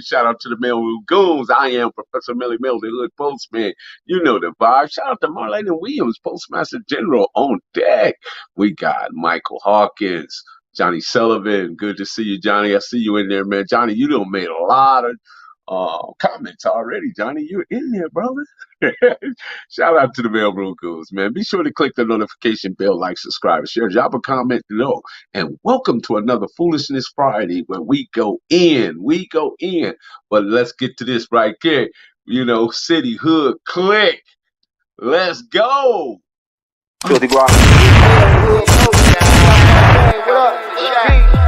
Shout out to the Mailroom Goons. I am Professor Millie Mills, the Hood Postman. You know the vibe. Shout out to Marlene Williams, Postmaster General on deck. We got Michael Hawkins, Johnny Sullivan. Good to see you, Johnny. I see you in there, man. Johnny, you done made a lot of comments already, Johnny. You're in there, brother. Shout out to the Mailroom Goons, man. Be sure to click the notification bell, like, subscribe, share, drop a comment below. And welcome to another Foolishness Friday where we go in. We go in. But let's get to this right here. You know, city, hood, click. Let's go. Filthy Rock.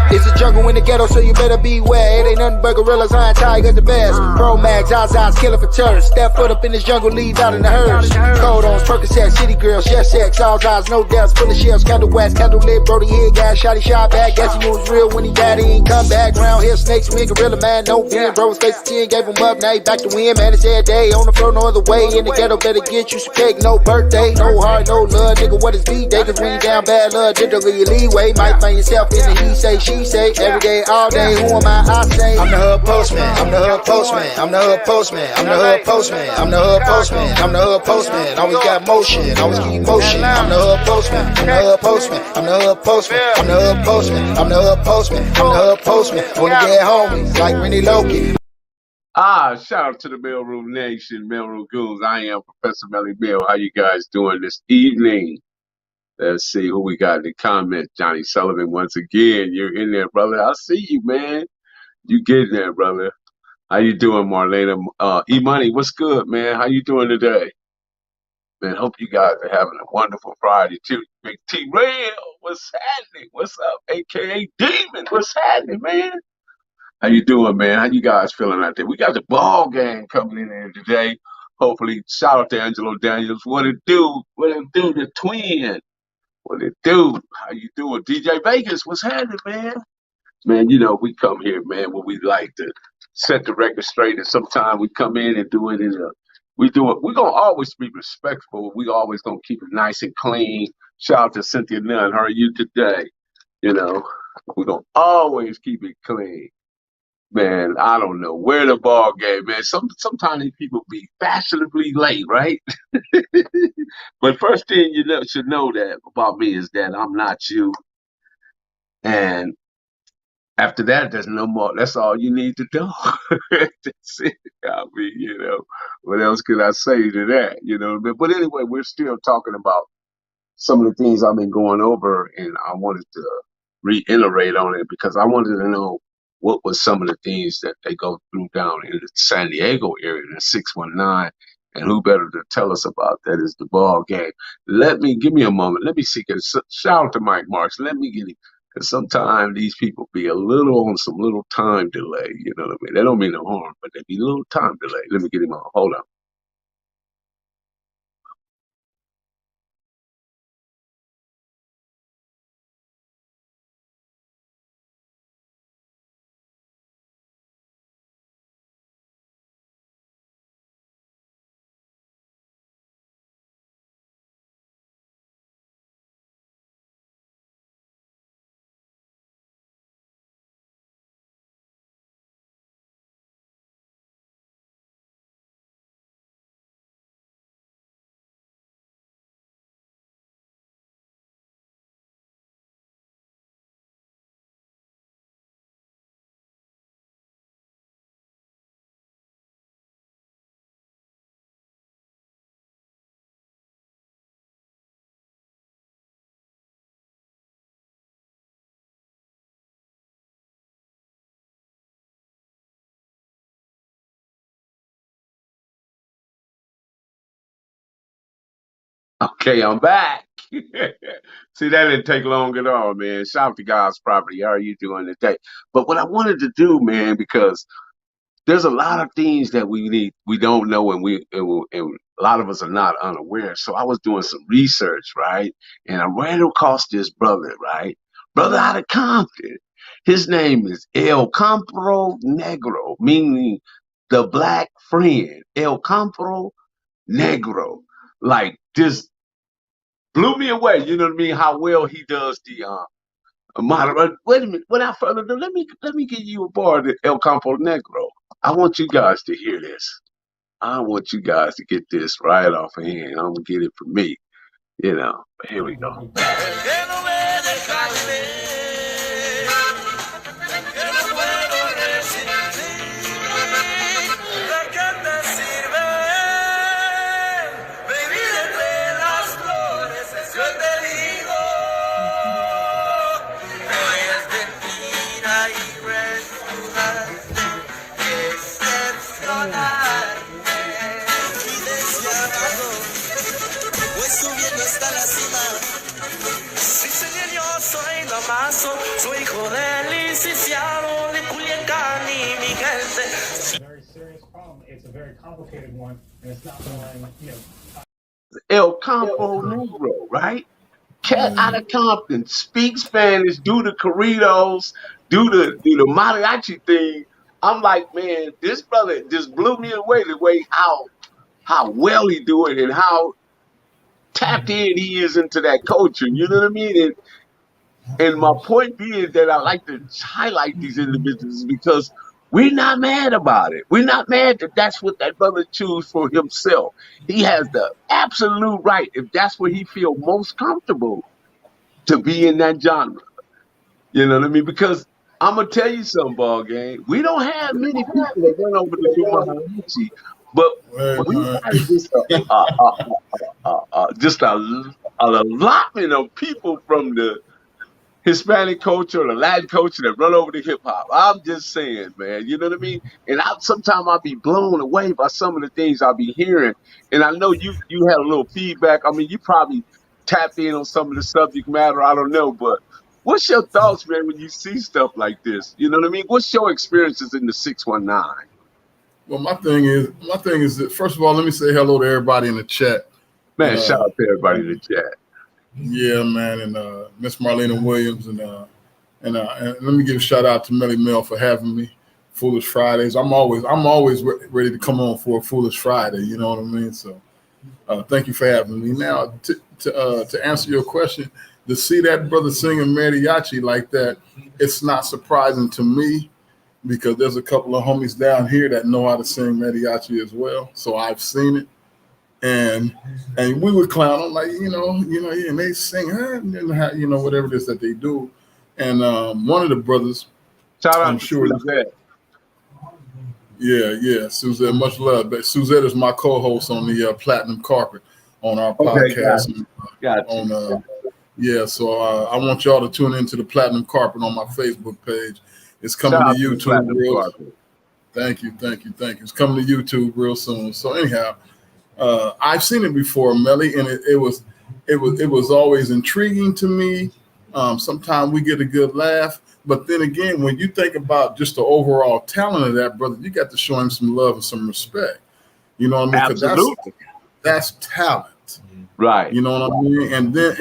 It's a jungle in the ghetto, so you better beware. It ain't nothing but gorillas, iron tigers, the best. Pro Max, Zazaz, killing for tourists. Step foot up in this jungle, leave out in the hearse. Cold on Percocet, city girls, chef sex, all eyes, no deaths, full of shells, candle wax, candle lit, Brody head, gas, shotty shot back. Guess he was real when he died, he ain't come back. Round here, snakes, me, gorilla man, no fin. Bro was face 10, gave him up, now he back to win. Man, it's every day, on the floor, no other way. In the ghetto, better get you some cake, no birthday, no heart, no love, nigga, what is B-Day? Cause when you down bad love, digitally your leeway. Might find yourself in the he say, she say, every day, all day, who am I say? I'm the hood postman, I'm the hood postman, I'm the hood postman, I'm the hood postman, I'm the hood postman, I'm the hood postman, always got motion, always keep motion. I'm the hood postman, I'm the hood postman, I'm the hood postman, I'm the hood postman, I'm the hood postman, I'm the hood postman. Wanna get homies like Rennie Loki. Shout out to the Mailroom Nation, Mailroom Goons. I am Professor Melly Mill. How you guys doing this evening? Let's see who we got in the comments. Johnny Sullivan, once again, you're in there, brother. I see you, man. You getting there, brother. How you doing, Marlena? E-Money, what's good, man? How you doing today? Man, hope you guys are having a wonderful Friday, too. Big T-Rail, what's happening? What's up, a.k.a. Demon? What's happening, man? How you doing, man? How you guys feeling out there? We got the ball game coming in here today. Hopefully, shout out to Angelo Daniels. What it do? What it do, the twin? What it do? How you doing? DJ Vegas, what's happening, man? Man, you know, we come here, man, when we like to set the record straight, and sometimes we come in and do it we're going to always be respectful. We always going to keep it nice and clean. Shout out to Cynthia Nunn. How are you today? You know, we're going to always keep it clean. Man, I don't know where the ball game, man. Sometimes these people be fashionably late, right? But first thing you should know that about me is that I'm not you. And after that, there's no more. That's all you need to know. That's it. I mean, you know, what else could I say to that? You know, but anyway, we're still talking about some of the things I've been going over, and I wanted to reiterate on it because I wanted to know what was some of the things that they go through down in the San Diego area, the 619, and who better to tell us about that is the ball game. Give me a moment. Let me see. Shout out to Mike Marks. Let me get him. Because sometimes these people be a little on some little time delay. You know what I mean? They don't mean no harm, but they be a little time delay. Let me get him on. Hold on. Okay, I'm back. See, that didn't take long at all, man. Shout out to God's property. How are you doing today? But what I wanted to do, man, because there's a lot of things that we don't know, and a lot of us are not unaware. So I was doing some research, right? And I ran across this brother, right? Brother out of Compton. His name is El Campo Negro, meaning the black friend. El Campo Negro. Like this blew me away. You know what I mean? How well he does the model. Wait a minute. Without further ado, let me give you a bar of El Campo Negro. I want you guys to hear this. I want you guys to get this right off of hand. I'm gonna get it from me, But here we go. Soy hijo del licenciado de Culiacán y mi gente. It's a very serious problem. It's a very complicated one, and it's not one, El Campo Negro, right? Cat out of Compton, speaks Spanish, do the corridos, do the mariachi thing. I'm like, man, this brother just blew me away the way how well he do it and how tapped in he is into that culture. You know what I mean? And my point being that I like to highlight these individuals because we're not mad about it. We're not mad that that's what that brother choose for himself. He has the absolute right, if that's where he feel most comfortable, to be in that genre. You know what I mean? Because I'm gonna tell you something, Ballgame. We don't have many people that run over to do mariachi, but we have just an allotment of people from the Hispanic culture or the Latin culture that run over to hip hop. I'm just saying, man. You know what I mean? And sometimes I'll be blown away by some of the things I'll be hearing. And I know you had a little feedback. I mean, you probably tapped in on some of the subject matter. I don't know, but what's your thoughts, man, when you see stuff like this? You know what I mean? What's your experiences in the 619? Well, my thing is that, first of all, let me say hello to everybody in the chat. Man, shout out to everybody in the chat. Yeah, man, and Miss Marlena Williams, and let me give a shout out to Melly Mel for having me. Foolish Fridays. I'm always ready to come on for a Foolish Friday. You know what I mean? So, thank you for having me. Now, to answer your question, to see that brother singing mariachi like that, it's not surprising to me because there's a couple of homies down here that know how to sing mariachi as well. So I've seen it. And we would clown them like, and they sing, whatever it is that they do. And one of the brothers, shout out I'm to sure Suzette. Yeah, Suzette, much love. But Suzette is my co-host on the Platinum Carpet on our podcast. Got you. So I want y'all to tune into the Platinum Carpet on my Facebook page. It's coming to YouTube. Thank you. It's coming to YouTube real soon. So anyhow. I've seen it before, Melly, and it was always intriguing to me. Sometimes we get a good laugh, but then again, when you think about just the overall talent of that brother, you got to show him some love and some respect. You know what I mean? Absolutely. That's talent, right? You know what I mean? And then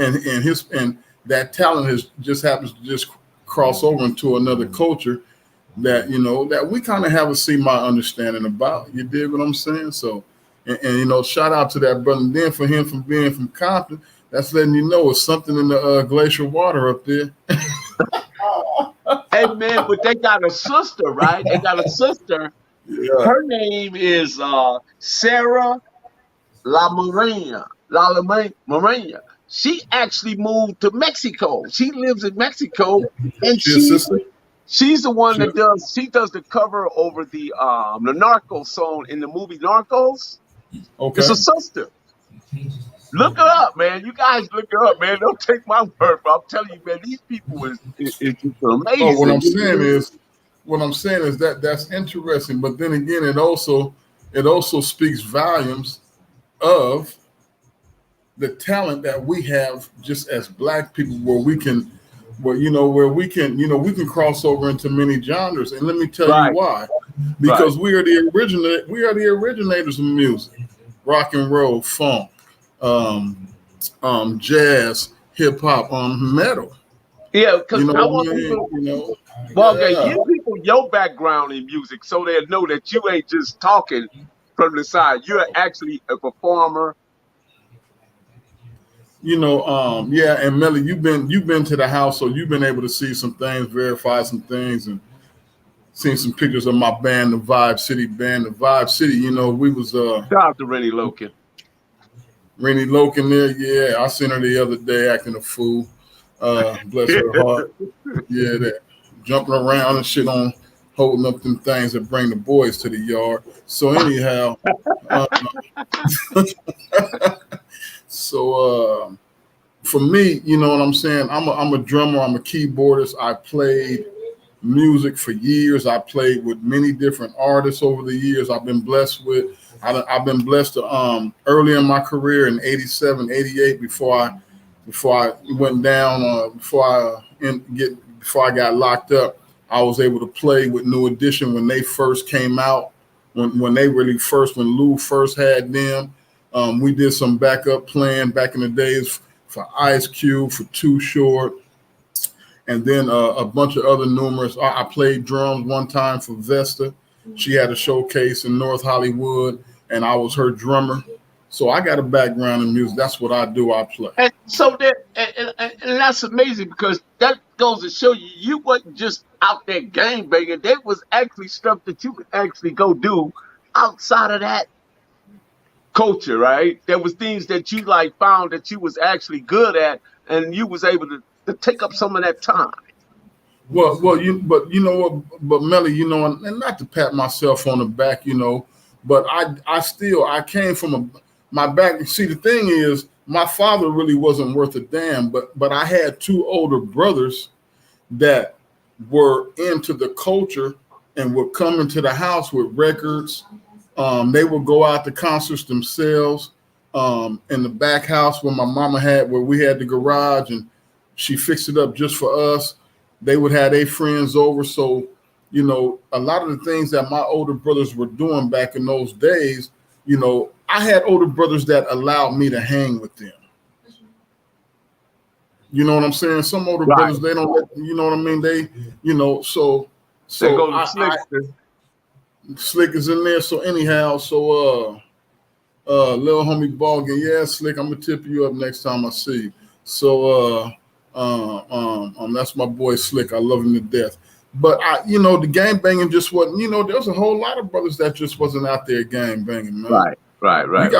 and that talent just happens to just cross over into another culture that that we kind of have a see-my understanding about. You dig what I'm saying? So. And shout out to that brother. And then for him from being from Compton, that's letting you know it's something in the glacial water up there. Hey man, but they got a sister, right? They got a sister. Yeah. Her name is Sarah La Morena. She actually moved to Mexico. She lives in Mexico, and she's the one that does the cover over the Narcos song in the movie Narcos. Okay. It's a sister. Look her up, man. You guys look her up, man. Don't take my word, but I'm telling you, man, these people is just amazing. Oh, what I'm saying is that's interesting, but then again, it also speaks volumes of the talent that we have just as Black people, where we can cross over into many genres. And let me tell you why. Because we are the originators of music, rock and roll, funk, jazz, hip hop, metal. Yeah, because I want people, give people your background in music so they know that you ain't just talking from the side. You're actually a performer. And Melly, you've been to the house, so you've been able to see some things, verify some things, and seen some pictures of my band, the Vibe City Band. The Vibe City, you know, we was Shout out to Rennie Loken. Rennie Loken there, yeah. I seen her the other day acting a fool. Bless her heart. Yeah, that jumping around and shit on holding up them things that bring the boys to the yard. So anyhow, for me, you know what I'm saying? I'm a drummer. I'm a keyboardist. I played music for years. I played with many different artists over the years. I've been blessed to early in my career in 87, 88, before I went down, before I got locked up, I was able to play with New Edition when they first came out, when Lou first had them. We did some backup playing back in the days for Ice Cube, for Too Short, and then a bunch of other numerous. I played drums one time for Vesta. She had a showcase in North Hollywood, and I was her drummer. So I got a background in music. That's what I do. I play. And so and that's amazing, because that goes to show you wasn't just out there gang banging. There was actually stuff that you could actually go do outside of that culture, right? There was things that you like found that you was actually good at, and you was able to take up some of that time. Well, but Melly, you know, and not to pat myself on the back, you know, but I came from my back. See, the thing is, my father really wasn't worth a damn, but I had two older brothers that were into the culture and would come into the house with records. They would go out to concerts themselves in the back house where my mama where we had the garage, and she fixed it up just for us. They would have their friends over. So, you know, a lot of the things that my older brothers were doing back in those days, you know, I had older brothers that allowed me to hang with them. You know what I'm saying? Some older brothers, they don't let, you know what I mean? They, you know, so go to Slick is in there. So anyhow, little homie Ballgame, yeah, Slick, I'm gonna tip you up next time I see you. So that's my boy Slick. I love him to death. But you know, the gang banging just wasn't. You know, there's a whole lot of brothers that just wasn't out there gang banging, man. Right. You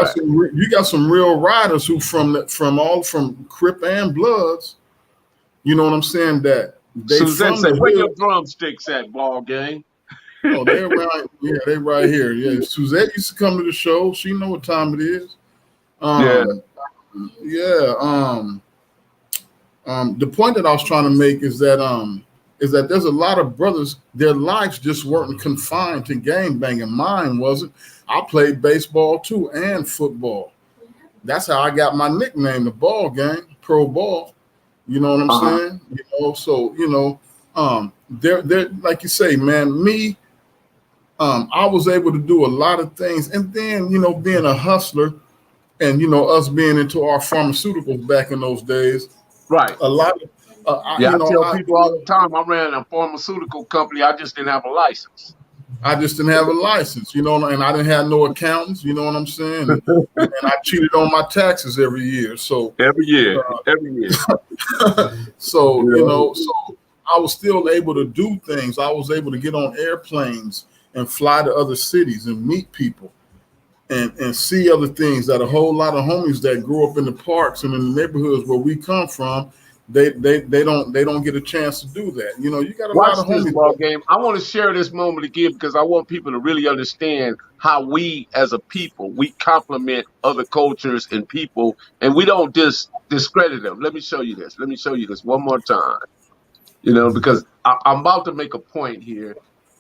got some real riders who from Crip and Bloods. You know what I'm saying? That they Suzette said, "Where your drumsticks at, Ballgame?" Oh, they're right. Yeah, they right here. Yeah, Suzette used to come to the show. She know what time it is. The point that I was trying to make is that there's a lot of brothers, their lives just weren't confined to gang banging. Mine wasn't. I played baseball too and football. That's how I got my nickname, the Ball Gang, Pro Ball. You know what I'm saying? You know, so you know, they're like you say, man. Me, I was able to do a lot of things, and then you know, being a hustler, and you know, us being into our pharmaceuticals back in those days. Right. A lot of I tell people all the time, I ran a pharmaceutical company. I just didn't have a license. You know, and I didn't have no accountants. You know what I'm saying? And I cheated on my taxes every year. So every year. So you know, so I was still able to do things. I was able to get on airplanes and fly to other cities and meet people and see other things that a whole lot of homies that grew up in the parks and in the neighborhoods where we come from, they don't get a chance to do that. You know, you got a lot of homies. Ballgame. I want to share this moment again because I want people to really understand how we as a people, we complement other cultures and people, and we don't just discredit them. Let me show you this. Let me show you this one more time. You know, because I'm about to make a point here,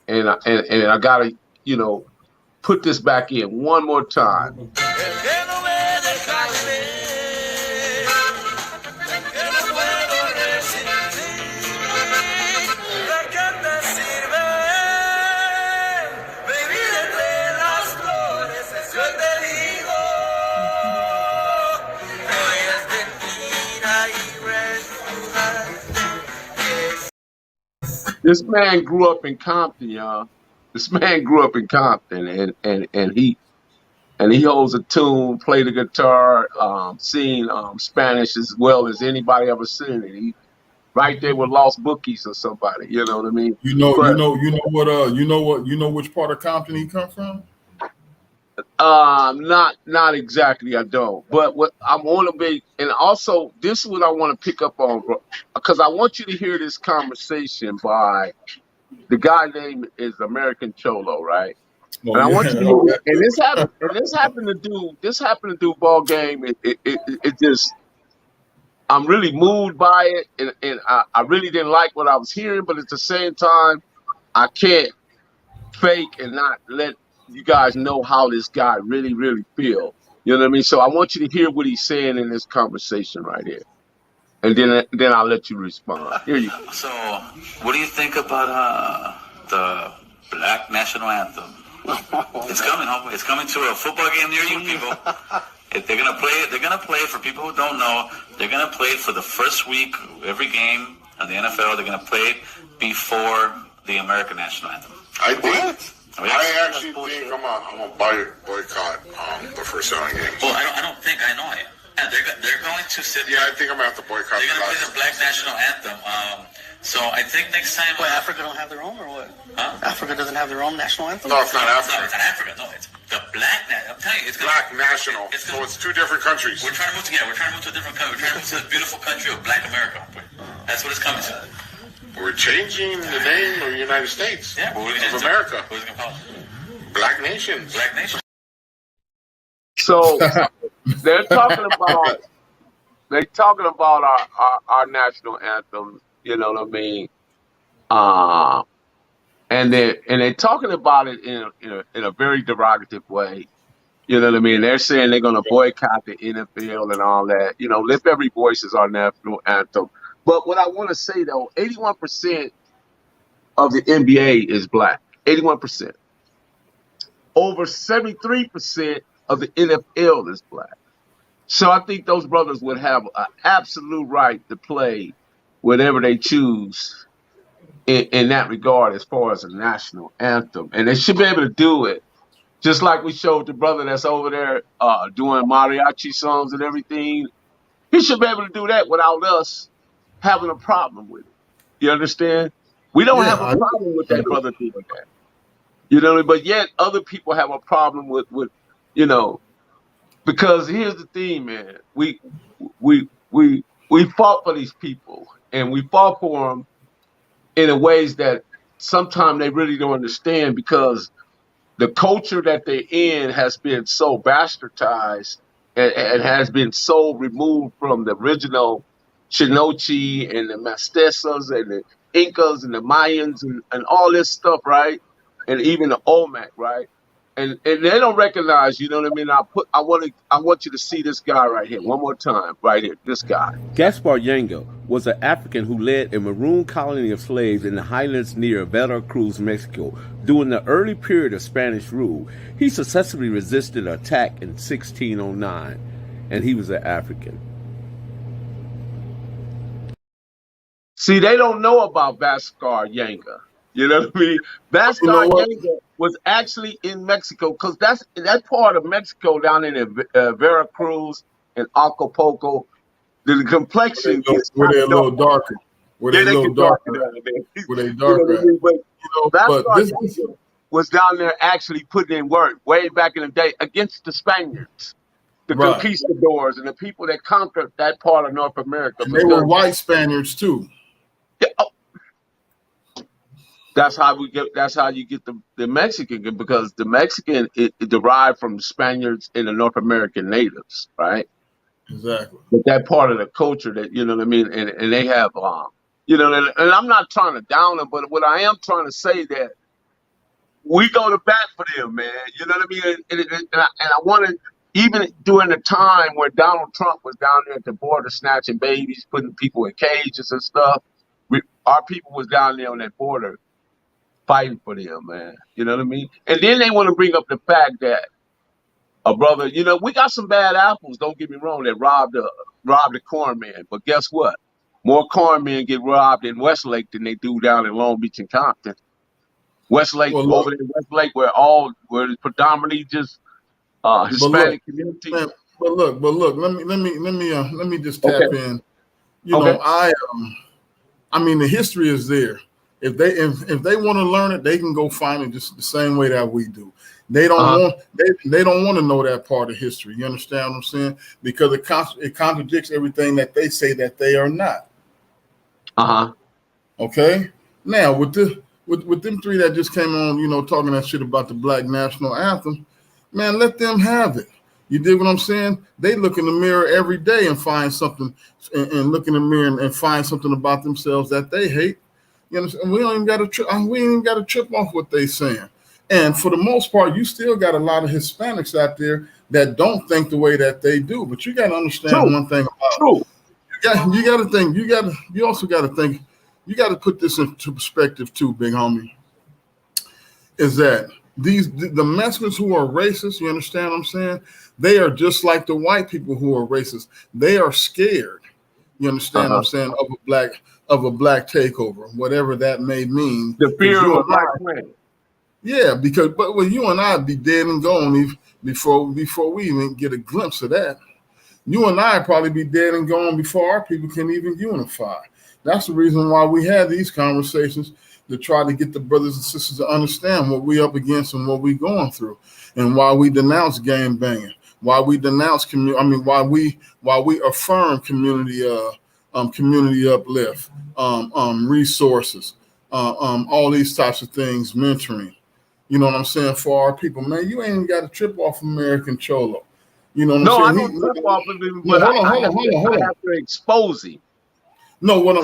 and I gotta, you know, put this back in one more time. This man grew up in Compton, y'all. This man grew up in Compton, and he holds a tune, play the guitar, sing Spanish as well as anybody ever seen it. right there with Lost Bookies or somebody. You know what I mean? You know But which part of Compton he come from? not exactly. I don't. But what I want to be, and also this is what I want to pick up on, bro, because I want you to hear this conversation by the guy named is American Cholo, right? Oh And I want yeah. you to hear this. And this happened to do ball game. It just I'm really moved by it, and I really didn't like what I was hearing, but at the same time, I can't fake and not let you guys know how this guy really, really feel. You know what I mean? So I want you to hear what he's saying in this conversation right here, and then I'll let you respond. Here you go. So, what do you think about the Black National Anthem? It's coming, homie. It's coming to a football game near you, people. If they're gonna play it, they're gonna play it. For people who don't know, they're gonna play it for the first week of every game of the NFL. They're gonna play it before the American National Anthem. I think. Oh, yeah. I actually think I'm gonna boycott the first round game. Well, I don't think I know it. And they're going to sit. Yeah, I think I'm gonna have to boycott. They're gonna play the Black National Anthem. So I think next time. Wait, Africa don't have their own, or what? Huh? Africa doesn't have their own national anthem. No, it's not Africa. No, it's not Africa. No, it's the Black. I'm telling you, it's Black National. So it's two different countries. We're trying to move together. We're trying to move to a different country. We're trying to move to the beautiful country of Black America. That's what it's coming to. We're changing the name of the United States. Yeah, of America. What is it going to call it? Black nations. Black nation. So they're talking about our national anthem. You know what I mean? And they're talking about it in a very derogative way. You know what I mean? They're saying they're going to boycott the NFL and all that. You know, Lift Every Voice is our national anthem. But what I want to say though, 81% of the NBA is black. 81%. Over 73% of the NFL is black. So I think those brothers would have an absolute right to play whatever they choose in that regard as far as a national anthem. And they should be able to do it. Just like we showed the brother that's over there doing mariachi songs and everything. He should be able to do that without us having a problem with it. You understand? We don't have a problem with that brother doing that. You know, but yet other people have a problem with you know, because here's the thing, man. We fought for these people, and we fought for them in a ways that sometimes they really don't understand, because the culture that they're in has been so bastardized and has been so removed from the original Chinochi and the Mestizos and the Incas and the Mayans and all this stuff, right? And even the Olmec, right? And they don't recognize, you know what I mean? I want you to see this guy right here one more time, right here, this guy. Gaspar Yango was an African who led a maroon colony of slaves in the highlands near Veracruz, Mexico. During the early period of Spanish rule, he successfully resisted an attack in 1609, and he was an African. See, they don't know about Gaspar Yango. You know what I mean? Gaspar Yango was actually in Mexico, because that part of Mexico down in Veracruz and Acapulco, the complexion is where they're a little darker. Where they're a little darker. Where they darker. Gaspar Yango was down there actually putting in work way back in the day against the Spaniards, the conquistadors, and the people that conquered that part of North America. And they were white Spaniards too. Yeah, That's how you get the Mexican, because the Mexican it derived from the Spaniards and the North American natives, right? Exactly. But that part of the culture that, you know what I mean, and they have you know, and I'm not trying to down them, but what I am trying to say that we go to bat for them, man. You know what I mean? And I want to, even during the time where Donald Trump was down there at the border snatching babies, putting people in cages and stuff, our people was down there on that border fighting for them, man. You know what I mean? And then they want to bring up the fact that a brother, you know, we got some bad apples, don't get me wrong, that robbed the corn man. But guess what? More corn men get robbed in Westlake than they do down in Long Beach and Compton. Westlake, over there in Westlake, where it's predominantly just Hispanic community. Man, but look, let me just tap in. You know, I mean, the history is there. If they want to learn it, they can go find it just the same way that we do. They don't want they don't want to know that part of history. You understand what I'm saying? Because it contradicts everything that they say that they are not. Okay. Now with them three that just came on, you know, talking that shit about the Black National Anthem, man, let them have it. You dig what I'm saying? They look in the mirror every day and find something, and look in the mirror and find something about themselves that they hate. You understand? We ain't even got to trip off what they saying. And for the most part, you still got a lot of Hispanics out there that don't think the way that they do. But you got to understand one thing about it. You got to think. You also got to think. You got to put this into perspective too, big homie. Is that the Mexicans who are racist? You understand what I'm saying? They are just like the white people who are racist. They are scared. You understand what I'm saying? Of a black takeover, whatever that may mean. The fear of a black man. Yeah, but you and I'd be dead and gone before we even get a glimpse of that. You and I probably be dead and gone before our people can even unify. That's the reason why we have these conversations, to try to get the brothers and sisters to understand what we up against and what we going through, and why we denounce gang banging, why we denounce why we affirm community uplift, resources, all these types of things, mentoring. You know what I'm saying? For our people, man, you ain't got to trip off American Cholo. You know what I'm saying? I don't trip off of him, but I have to expose him. No. Well,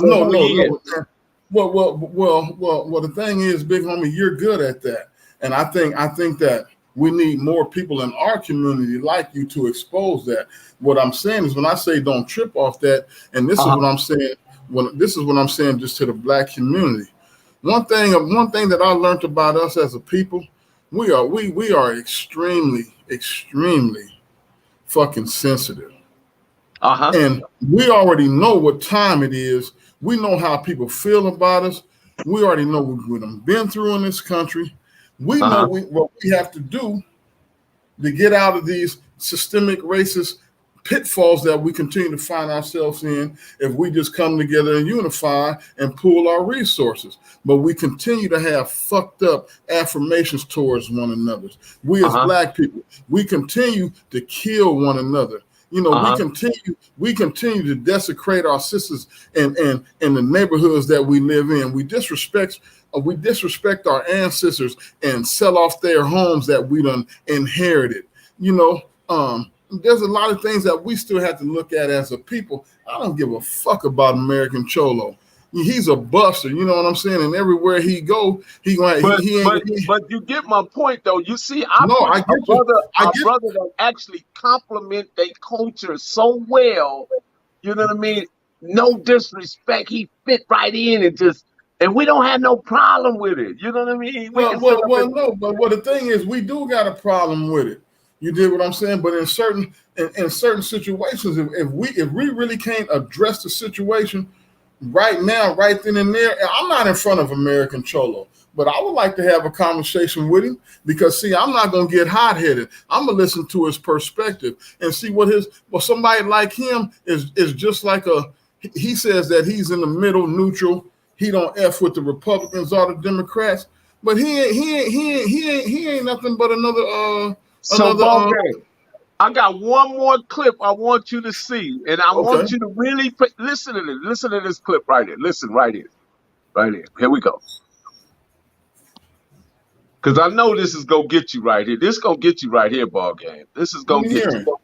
the thing is, big homie, you're good at that, and I think that we need more people in our community like you to expose that. What I'm saying is, when I say don't trip off that, and this is what I'm saying. This is what I'm saying, just to the black community. One thing that I learned about us as a people, we are extremely fucking sensitive. And we already know what time it is. We know how people feel about us. We already know what we've been through in this country. We know what we have to do to get out of these systemic racist pitfalls that we continue to find ourselves in if we just come together and unify and pool our resources. But we continue to have fucked up affirmations towards one another. We as black people, we continue to kill one another. You know, we continue to desecrate our sisters and the neighborhoods that we live in. We disrespect our ancestors and sell off their homes that we done inherited. You know, there's a lot of things that we still have to look at as a people. I don't give a fuck about American Cholo. He's a buster, you know what I'm saying? And everywhere he go, But you get my point, though. You see, our brother that actually compliment their culture so well. You know what I mean? No disrespect. He fit right in and we don't have no problem with it. You know what I mean? But the thing is, we do got a problem with it. You did what I'm saying, but in certain situations, if we really can't address the situation right now, right then and there, I'm not in front of American Cholo, but I would like to have a conversation with him, because see, I'm not gonna get hot-headed. I'm gonna listen to his perspective and see what somebody like him is just like he says that he's in the middle, neutral. He don't F with the Republicans or the Democrats, but he ain't nothing but another. Ballgame, I got one more clip I want you to see, and I want you to really listen to this. Listen to this clip right here. Listen right here. Right here. Here we go. Because I know this is going to get you right here. This is going to get you right here, Ballgame. This is going to get you.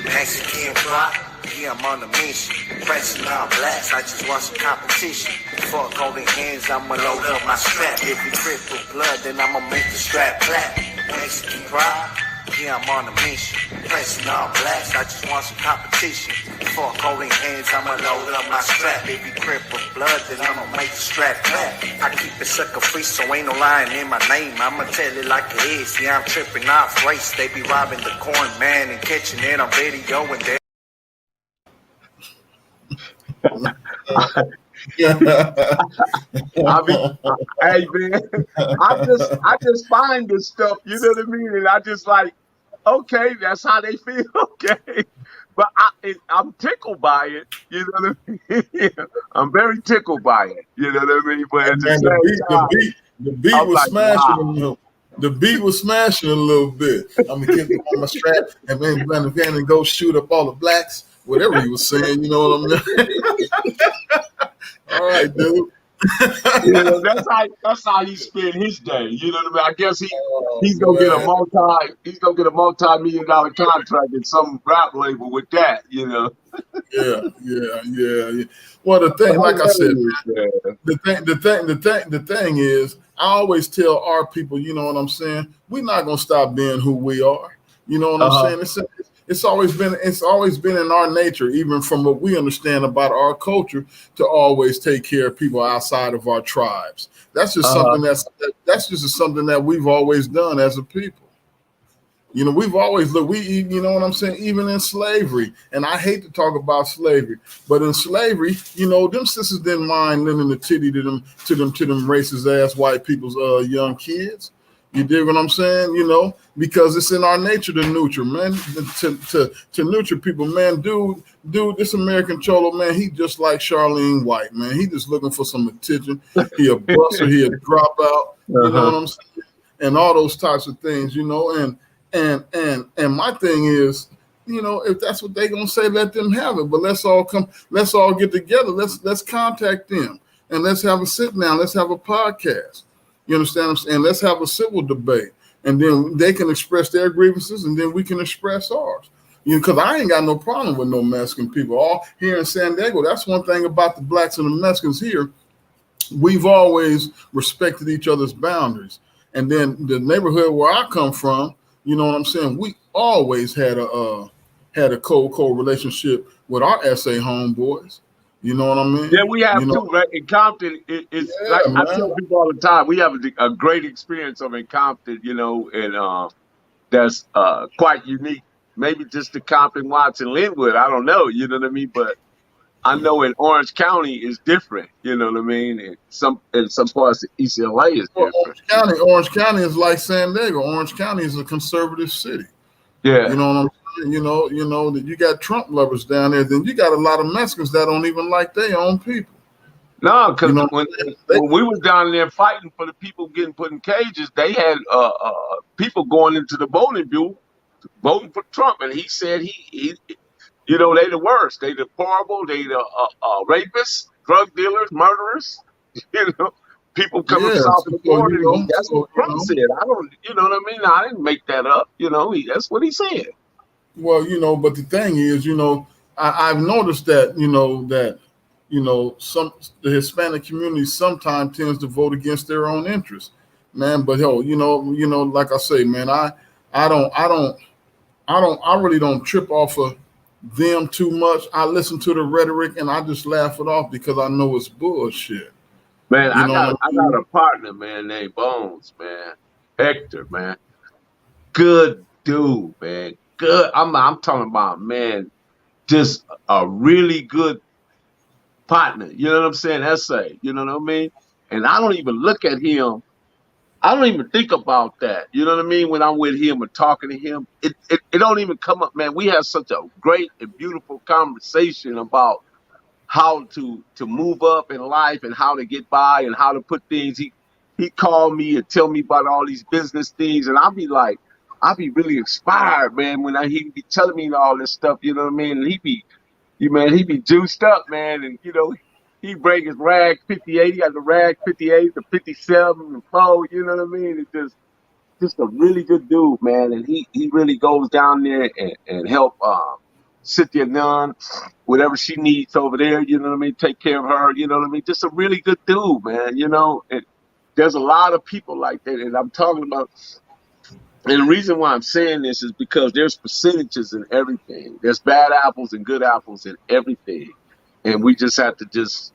Mexican block, yeah, I'm on a mission. Pressing on blast, I just want some competition. Fuck holding hands, I'ma load up my strap. If you crip with blood, then I'ma make the strap clap. Mexican block, yeah, I'm on a mission. Pressing on blast, I just want some competition. Fuck holding hands, I'ma load up my strap. If you crip with blood, then I'ma make the strap clap. I keep it sucker free, so ain't no lying in my name. I'ma tell it like it is. Yeah, I'm tripping off race. They be robbing the corn man and catching it on video and they Hey man, I just find this stuff, you know what I mean? And I just like, okay, that's how they feel. Okay. but I'm tickled by it. You know what I mean? I'm very tickled by it. You know what I mean? But at the And same time, the beat I'm was like, smashing a wow. little. The beat was smashing a little bit. I'm gonna keep on my strap and then run the van and go shoot up all the blacks. Whatever he was saying, you know what I mean? All right, dude. You know, that's how he spent his day. You know what I mean? I guess Oh he's gonna get a man. multi-million dollar contract in some rap label with that. You know. Yeah. Well, the thing, like I said, Hilarious, man. the thing is, I always tell our people, you know what I'm saying? We're not gonna stop being who we are. You know what I'm Uh-huh. saying? It's always been in our nature, even from what we understand about our culture, to always take care of people outside of our tribes. That's just Uh-huh. that's just something that we've always done as a people. You know, we've always looked, you know what I'm saying, even in slavery, and I hate to talk about slavery, but in slavery, you know, them sisters didn't mind lending the titty to them racist ass white people's young kids. You dig what I'm saying? You know, because it's in our nature to nurture, man, to nurture people, man. Dude, this American Cholo, man, he just like Charlene White, man. He just looking for some attention. He a buster, he a dropout, you know what I'm saying? And all those types of things, you know, and my thing is, you know, if that's what they're gonna say, let them have it. But let's all get together. Let's contact them and let's have a sit down. Let's have a podcast. You understand what I'm saying? Let's have a civil debate, and then they can express their grievances, and then we can express ours. You know, because I ain't got no problem with no Mexican people. All here in San Diego, that's one thing about the blacks and the Mexicans here. We've always respected each other's boundaries, and then the neighborhood where I come from. You know what I'm saying? We always had a cold relationship with our SA homeboys. You know what I mean? Yeah, we have You know, too, right? In Compton, it's yeah, like I man. tell people all the time, we have a great experience of in Compton, you know, and that's quite unique. Maybe just the Compton, Watson, Linwood. I don't know, you know what I mean? But I know in Orange County is different, you know what I mean? And in some parts of East LA is Well, different. Orange County is like San Diego. Orange County is a conservative city. Yeah. You know what I'm saying? You know that you got Trump lovers down there. Then you got a lot of Mexicans that don't even like their own people. No, because You know, when we was down there fighting for the people getting put in cages, they had people going into the voting booth voting for Trump, and he said he you know, they the worst, they the horrible, they the rapists, drug dealers, murderers, you know, people coming yeah. south of the border. That's what Trump So, said. I don't, you know what I mean? I didn't make that up. You know, that's what he said. well, you know, but the thing is, you know, I've noticed that, the Hispanic community sometimes tends to vote against their own interests, man. But you know, like I say, man, I really don't trip off of them too much. I listen to the rhetoric and I just laugh it off because I know it's bullshit. Man, You I know got what I I mean? got a partner, man, named Bones, man, Hector, man, good dude, man, good. I'm talking about, man, just a really good partner. You know what I'm saying? Essay. You know what I mean? And I don't even look at him. I don't even think about that. You know what I mean? When I'm with him or talking to him, it don't even come up, man. We have such a great and beautiful conversation about how to move up in life and how to get by and how to put things. He called me and tell me about all these business things, and I'll be really inspired, man, when he be telling me all this stuff. You know what I mean? And he be juiced up, man, and you know. He bring his rag 58. He got the rag 58, the 57, the 4. You know what I mean? It's just a really good dude, man. And he really goes down there and help Cynthia Nunn, whatever she needs over there. You know what I mean? Take care of her. You know what I mean? Just a really good dude, man. You know, and there's a lot of people like that, and I'm talking about. And the reason why I'm saying this is because there's percentages in everything. There's bad apples and good apples in everything. And we just have to just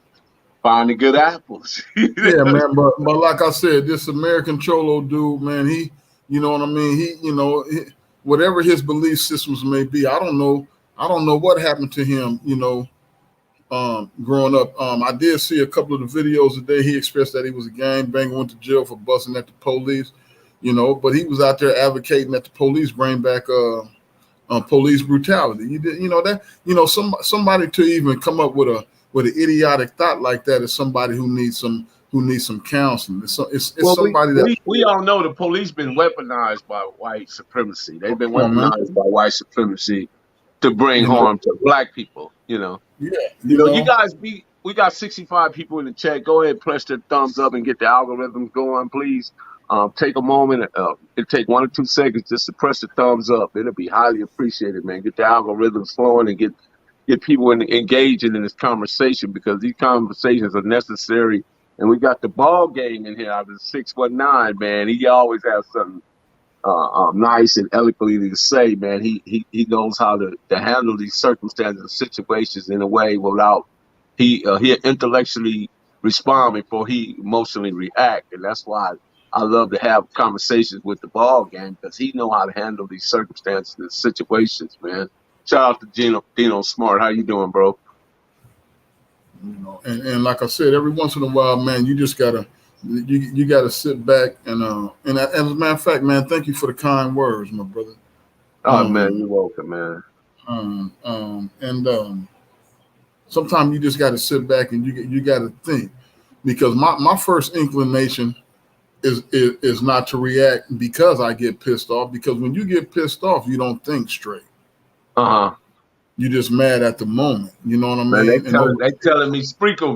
find the good apples. Yeah, man. But like I said, this American Cholo dude, man, you know what I mean? Whatever his belief systems may be, I don't know what happened to him, you know, growing up. I did see a couple of the videos today. He expressed that he was a gangbanger, went to jail for busting at the police, you know, but he was out there advocating that the police bring back police brutality. Somebody to even come up with an idiotic thought like that is somebody who needs some counseling. It's somebody that we all know the police been weaponized by white supremacy. They've been come on, man. weaponized by white supremacy to bring harm to black people. Yeah, you guys we got 65 people in the chat. Go ahead, press the thumbs up and get the algorithms going, please. Take a moment. It take 1 or 2 seconds just to press the thumbs up. It'll be highly appreciated, man. Get the algorithms flowing and get people engaging in this conversation, because these conversations are necessary. And we got the Ballgame in here out of the 619, man. He always has something nice and eloquently to say, man. He knows how to handle these circumstances and situations in a way without he intellectually respond before he emotionally react. And that's why I love to have conversations with the Ballgame, because he know how to handle these circumstances and situations, man. Shout out to Dino Smart. How you doing, bro? And like I said, every once in a while, man, you just gotta sit back and as a matter of fact, man, thank you for the kind words, my brother. Oh man, you're welcome, man. Sometimes you just gotta sit back and you gotta think, because my first inclination is not to react because I get pissed off, because when you get pissed off, you don't think straight. You're just mad at the moment. You know what I mean? Man, they telling me sprinkle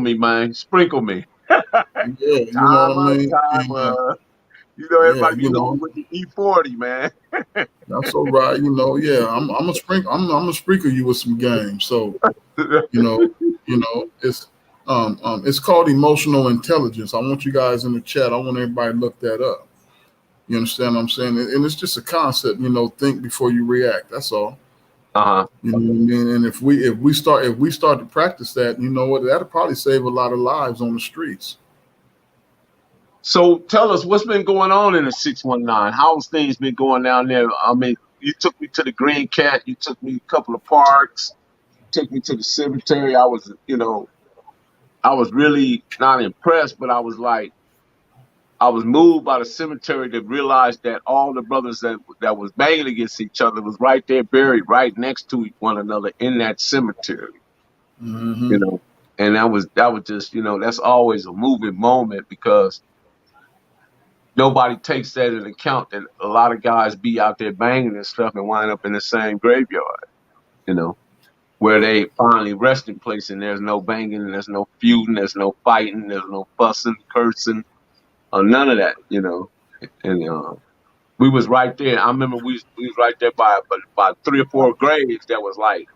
me, man, sprinkle me. Yeah, you know what I mean. Everybody be going with the E40, man. That's all right. Yeah, I'm a sprinkle you with some game. So, it's called emotional intelligence. I want you guys in the chat. I want everybody to look that up. You understand what I'm saying? And it's just a concept. Think before you react. That's all. You know what I mean? And if we start to practice that, you know what, that'll probably save a lot of lives on the streets. So tell us what's been going on in the 619. How's things been going down there? I mean, you took me to the Green Cat, you took me a couple of parks, took me to the cemetery. I was really not impressed, but I was moved by the cemetery to realize that all the brothers that was banging against each other was right there, buried right next to one another in that cemetery. Mm-hmm. And that was just, that's always a moving moment, because nobody takes that into account, that a lot of guys be out there banging and stuff and wind up in the same graveyard, where they finally resting place, and there's no banging, and there's no feuding, there's no fighting, there's no fussing, cursing. None of that, and we was right there. I remember we was right there by 3 or 4 graves that was like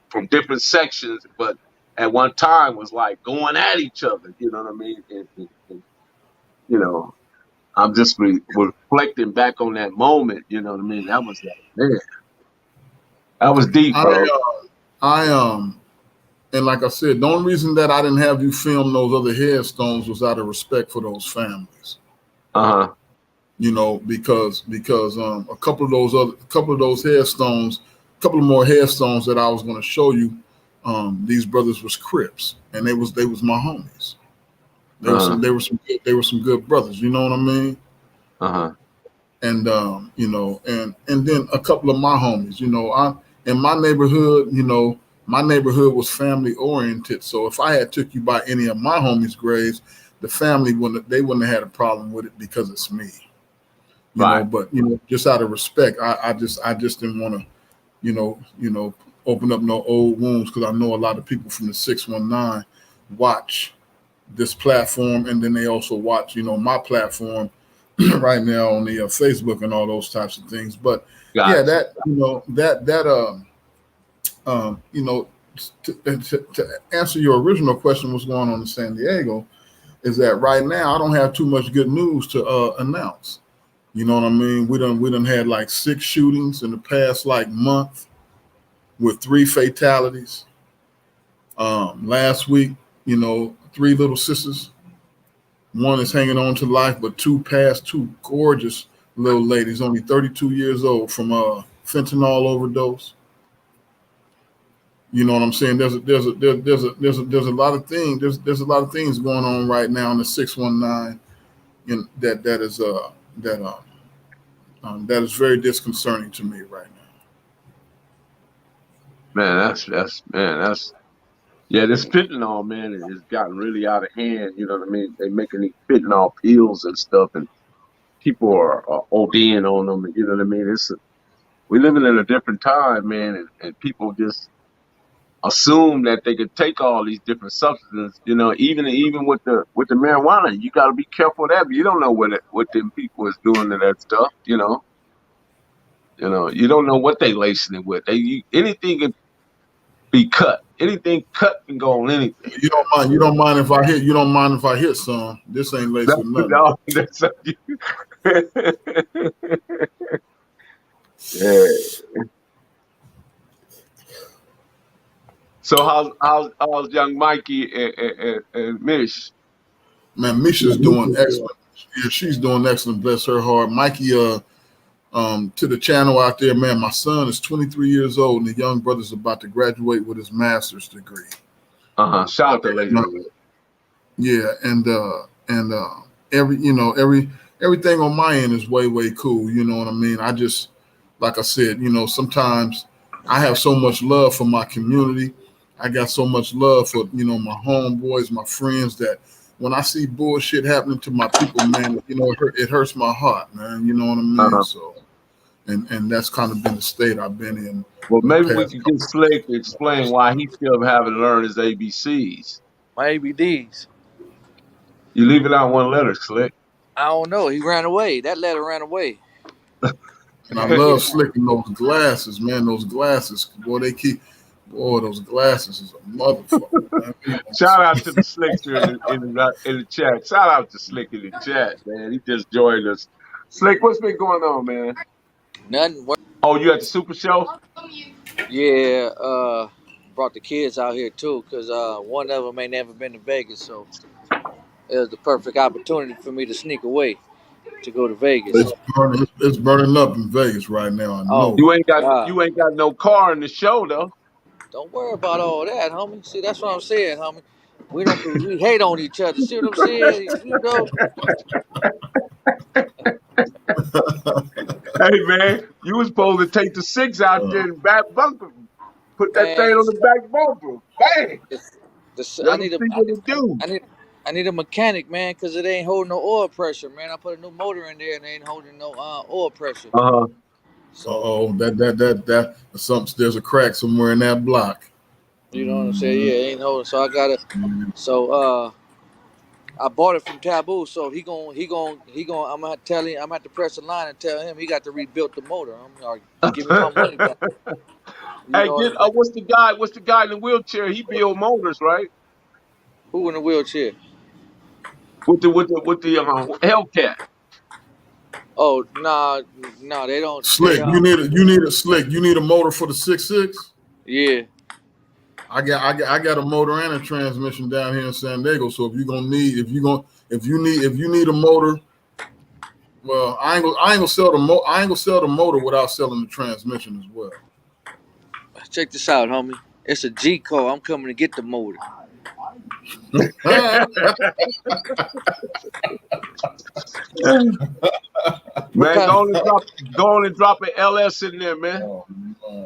from different sections, but at one time was like going at each other. You know what I mean? And I'm just reflecting back on that moment. You know what I mean? That was like, man, that was deep, bro. And like I said, the only reason that I didn't have you film those other headstones was out of respect for those families. Because a couple of those headstones, a couple of more headstones that I was going to show you, these brothers was Crips, and they was my homies. They were some good brothers. You know what I mean? And and then a couple of my homies. In my neighborhood, my neighborhood was family oriented. So if I had took you by any of my homies' graves, the family wouldn't have had a problem with it, because it's me. But just out of respect, I just didn't want to, open up no old wounds, because I know a lot of people from the 619 watch this platform, and then they also watch, my platform right now on the Facebook and all those types of things. But to answer your original question, what's going on in San Diego, is that right now I don't have too much good news to announce. You know what I mean? We done had like 6 shootings in the past month, with 3 fatalities. Last week, 3 little sisters. One is hanging on to life, but 2 gorgeous little ladies, only 32 years old, from fentanyl overdose. You know what I'm saying? There's a lot of things. There's a lot of things going on right now in the 619, that is very disconcerting to me right now. Man, that's yeah. This fentanyl, man, it has gotten really out of hand. You know what I mean? They making these fentanyl pills and stuff, and people are ODing on them. You know what I mean? We living in a different time, man, and people just assume that they could take all these different substances. You know, even with the marijuana, you got to be careful of that. You don't know what them people is doing to that stuff. You don't know what they lacing it with. Anything can be cut. Anything cut can go on anything. You don't mind. You don't mind if I hit. You don't mind if I hit some. This ain't laced with nothing. No, that's yeah. So how's young Mikey and Mish? Man, Misha's doing excellent. Yeah, she's doing excellent. Bless her heart. Mikey, to the channel out there, man. My son is 23 years old, and the young brother's about to graduate with his master's degree. Shout out to lady. Yeah, and everything on my end is way cool. You know what I mean? I just, like I said, sometimes I have so much love for my community. I got so much love for my homeboys, my friends, that when I see bullshit happening to my people, man, it hurts my heart, man. You know what I mean? So, and that's kind of been the state I've been in. Well, maybe we could get Slick to explain why he still haven't learned his ABCs. My ABDs. You leave it out one letter, Slick. I don't know. He ran away. That letter ran away. And I love Slicking those glasses, man. Those glasses, boy, those glasses is a motherfucker. Man. Shout out to the Slickster in the chat. Shout out to Slick in the chat, man. He just joined us. Slick, what's been going on, man? Nothing. Oh, you at the Super Show? Yeah, brought the kids out here too, because one of them ain't never been to Vegas, so it was the perfect opportunity for me to sneak away to go to Vegas. It's burning up in Vegas right now. I know. You ain't got no car in the show though. Don't worry about all that, homie. See, that's what I'm saying, homie. We hate on each other. See what I'm saying? Hey man, you was supposed to take the 6 out there in the back bunker. Put that thing on the back bumper. Bang! I need a mechanic, man, because it ain't holding no oil pressure, man. I put a new motor in there and it ain't holding no oil pressure. That something. There's a crack somewhere in that block. You know what I'm saying? Yeah, it ain't holding. So I got it. So I bought it from Taboo. So he gon' I'm gonna tell him. I'm gonna have to press the line and tell him he got to rebuild the motor. I'm gonna give me my money back. Hey, what's the guy in the wheelchair? He build motors, right? Who in the wheelchair? With the Hellcat. Oh no, they don't. Slick, you need a Slick. You need a motor for the 6.6. Yeah. I got a motor and a transmission down here in San Diego. So if you need a motor, well, I ain't gonna sell the motor without selling the transmission as well. Check this out, homie. It's a G code. I'm coming to get the motor. Man, go on and drop an LS in there, man.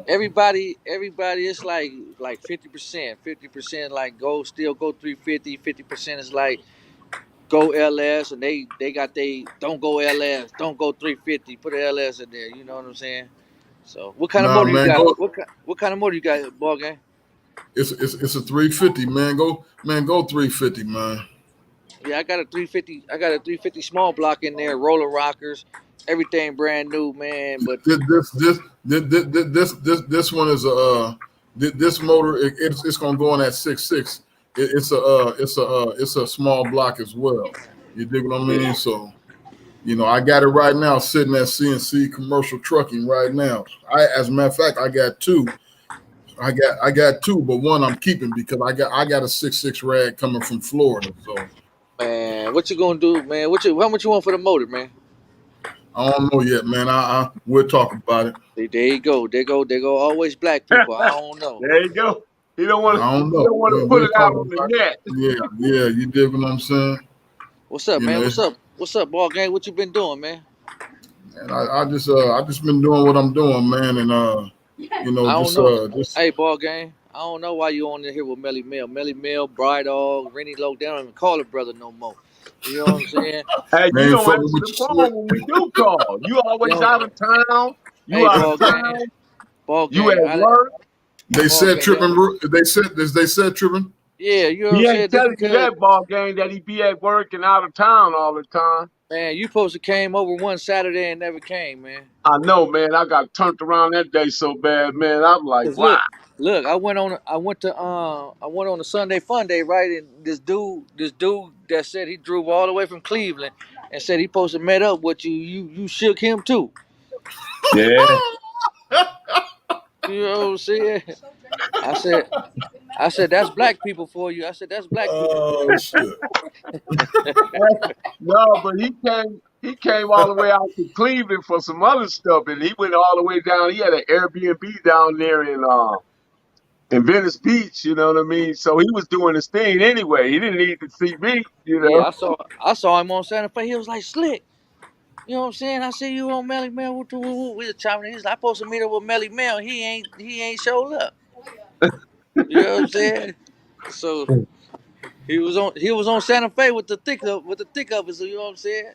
Everybody, it's like 50%. 50% like go 350. 50% is like go LS, and they got don't go LS, don't go 350. Put an LS in there. You know what I'm saying? So what kind of motor you got? What kind of motor you got, Ballgame? It's a 350, man. Go 350, man. Yeah, I got a 350. I got a 350 small block in there, roller rockers, everything brand new, man. But this one is this motor. It's gonna go on that 6.6. It's a small block as well. You dig what I mean? So, I got it right now sitting at CNC Commercial Trucking right now. As a matter of fact, I got two. I got two, but one I'm keeping because I got a 6.6 rag coming from Florida. So, man, what you gonna do, man? How much you want for the motor, man? I don't know yet, man. We'll talk about it. There you go. There go. Always black people. I don't know. There you go. He don't want to put it out on the net. Yeah. You dig what I'm saying? What's up, man? What's up, Ballgame? What you been doing, man? And I just been doing what I'm doing, man, and You know, I don't know. just Hey, Ballgame. I don't know why you on in here with Melly Mel. Melly Mel, Bride Dog, Rennie Low. They don't even call it brother no more. You know what I'm saying? Hey, you man, don't fucking answer with the you, phone Slick. when we do call. You You always know, out of town. You hey, out of Ballgame. town. You at Ballgame. work. They said Ballgame. tripping. They said tripping. Yeah, you know what I'm He ain't saying? Just telling you because, that ball game that he be at work and out of town all the time. man, you supposed to came over one Saturday and never came, man. I know, man. I got turned around that day so bad, man. I'm like, Cause wow. look, I went on a Sunday fun day, right? And this dude that said he drove all the way from Cleveland and said he supposed to met up with you. You shook him too. Yeah. You know what I'm saying? I said, that's black people for you. I said, that's black people. Oh shit. No, but he came all the way out to Cleveland for some other stuff, and he went all the way down. He had an Airbnb down there in Venice Beach. You know what I mean? So he was doing his thing anyway. He didn't need to see me. You know. Yeah, I saw him on Santa Fe. He was like, Slick. You know what I'm saying? I see you on Melly Mel. We was chopping. He's like, I'm supposed to meet up with Melly Mel. He ain't showed up. You know what I'm saying? So he was on Santa Fe with the thick of it. So you know what I'm saying?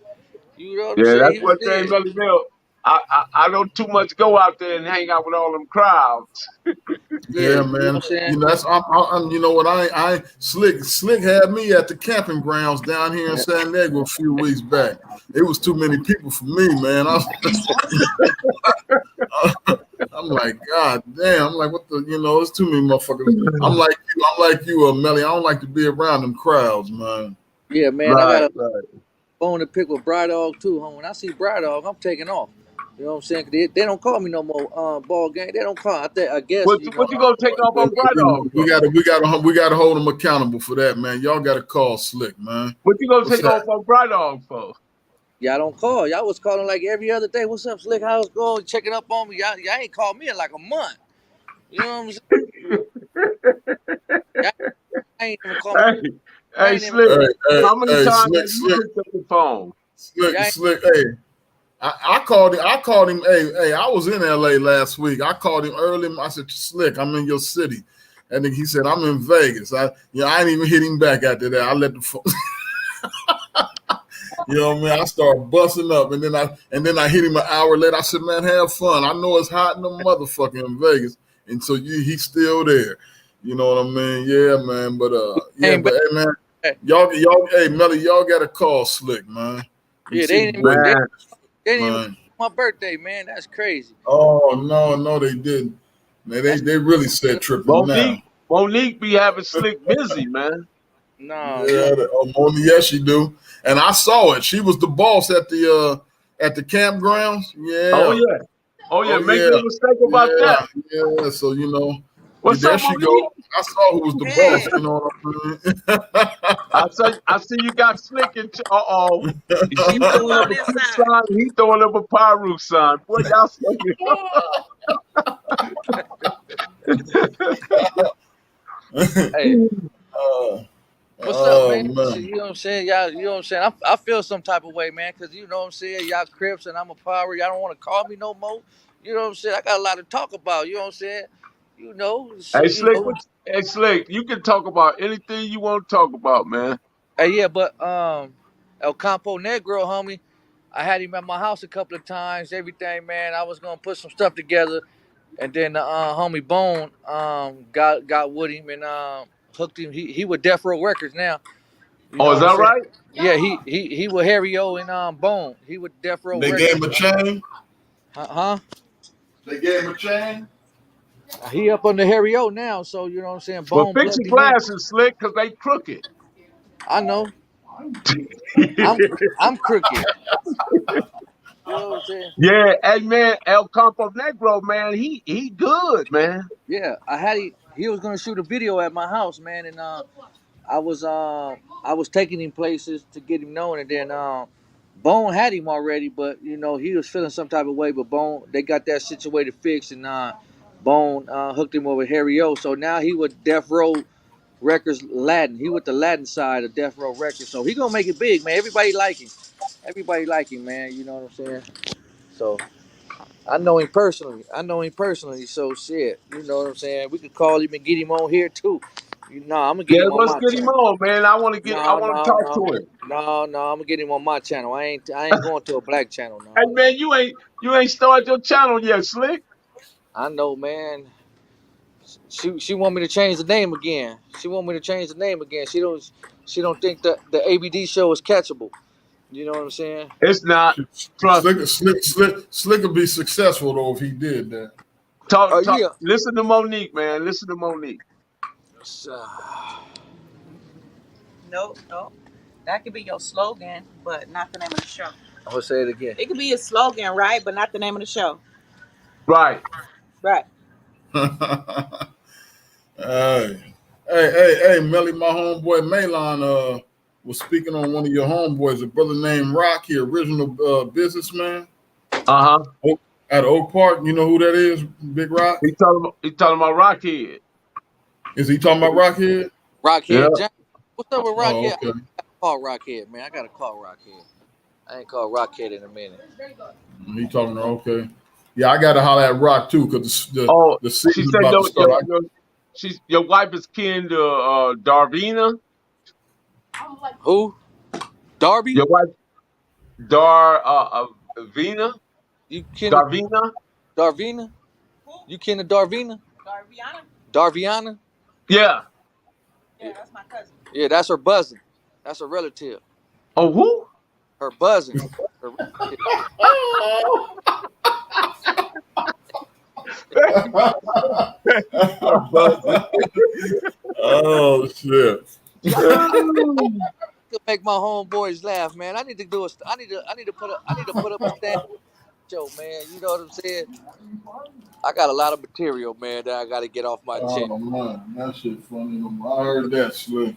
You know what I'm Yeah, saying? that's He was what they there. really do. I don't too much go out there and hang out with all them crowds. Yeah, Yeah, you know what man. I'm saying? You know that's I'm you know what I Slick had me at the camping grounds down here in San Diego a few weeks back. It was too many people for me, man. I'm like, God damn. I'm like, what the, it's too many motherfuckers. I'm like you, Melly. I don't like to be around them crowds, man. Yeah, man. I got Right, a right. bone to pick with Bride Dog too, homie. When I see Bride Dog, I'm taking off. You know what I'm saying? 'Cause they don't call me no more ball game. They don't call. I guess What you gonna take off on Bright Dog We for? gotta hold them accountable for that, man. Y'all gotta call Slick, man. What you gonna What's take off that? on Bright Dog for? y'all don't call. Y'all was calling like every other day. What's up, Slick? How's it going? Checking up on me. Y'all ain't called me in like a month. You know what I'm saying? Y'all ain't even called me. Hey, Y'all hey, ain't even. Slick. How many Hey, times have you picked up the phone? Y'all ain't, Slick. Hey, I called him. Hey, I was in LA last week. I called him early. I said, Slick, I'm in your city. And then he said, I'm in Vegas. I didn't even hit him back after that. I let the phone. You know what I mean? I started busting up, and then I hit him an hour later. I said, "Man, have fun. I know it's hot in the motherfucker in Vegas, and so he's still there." You know what I mean? Yeah, man. But hey, man, y'all, hey, Melly, y'all got to call Slick, man. Yeah, they didn't even my birthday, man. That's crazy. Oh no, they didn't. They really said tripping now. Monique be having Slick busy, man. No. Yeah, yes, she do. And I saw it. She was the boss at the campgrounds. Yeah. Oh yeah. Make no mistake about that. Yeah. So What's there up, she Monique? go. I saw who was the boss. You know what I mean? I see you got Slick in. She throwing up a peace sign. He throwing up a Pyru sign. Boy, y'all Hey. What's up, man? Man. You know what I'm saying? Y'all, you know what I'm saying? I feel some type of way, man, because you know what I'm saying? Y'all Crips and I'm a Power. Y'all don't want to call me no more. You know what I'm saying? I got a lot to talk about. You know what I'm saying? You know. So, Hey, Slick, you can talk about anything you want to talk about, man. Hey, yeah, but El Campo Negro, homie, I had him at my house a couple of times. Everything, man. I was gonna put some stuff together, and then homie Bone got with him and hooked him. He with Death Row Records now. You know Oh, is what I'm that saying? right? Yeah, he with Harry O and Bone. He with Death Row They Records. gave him a chain. Huh? They gave him a chain. He up under Harry O now, so you know what I'm saying. But Bone fix your plugged him in. glasses, Slick, because they crooked. I know. I'm crooked. You know what I'm saying? Yeah, hey man, El Campo Negro, man, he good, man. Yeah, he was gonna shoot a video at my house, man, and I was taking him places to get him known, and then Bone had him already, but you know he was feeling some type of way. But Bone, they got that situated fixed, and Bone hooked him up with Harry O. So now he with Death Row Records Latin. He with the Latin side of Death Row Records. So he gonna make it big, man. Everybody like him. Everybody like him, man. You know what I'm saying? So I know him personally. So shit, you know what I'm saying? We could call him and get him on here too. I'm gonna get Yeah, him on let's my get him channel. on, man. I want to No, no, talk to no, him. no. I'm gonna get him on my channel. I ain't going to a black channel. Hey, No. man, you ain't started your channel yet, Slick. I know, man. She want me to change the name again. She don't think that the ABD show is catchable. You know what I'm saying? It's not. Trust me. Slick would be successful though if he did that. Oh Talk. yeah. Listen to Monique, man. Listen to Monique. Nope, nope. That could be your slogan, but not the name of the show. I'm gonna say it again. It could be a slogan, right? But not the name of the show. Right. Right. Hey, Melly, my homeboy Malon was speaking on one of your homeboys, a brother named Rocky, original businessman. At Oak Park. You know who that is, Big Rock? He talking about Rockhead. Is he talking about Rockhead? Rockhead. Yeah. What's up with Rockhead? Okay. I gotta call Rockhead, man. I gotta call Rockhead. I ain't called Rockhead in a minute. He talking okay. Yeah, I gotta holler at Rock too, because the She season's said about to start. your wife is kin to Darvina. Who? Darby? Your wife Vina? You kin Darvina? Darvina? You kin to Darvina? Darviana? Yeah. Yeah, that's my cousin. Yeah, that's her buzzing. That's her relative. Oh, who? Her buzzing. Her Oh shit. To make my homeboys laugh, man. I need to put up a stand show, man. You know what I'm saying? I got a lot of material, man, that I got to get off my chest. Oh man, that shit funny. I heard that, Slick.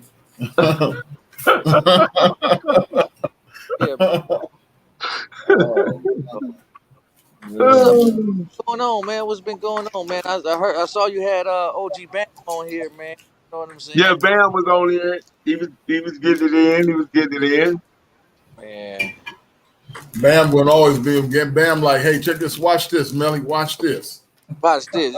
What's going on, man? What's been going on, man? I saw you had OG Bam on here, man. You know what I'm saying? Yeah, Bam was on here. He was getting it in. Man. Bam would always be get Bam like, hey, check this, watch this, Melly, watch this. Watch this.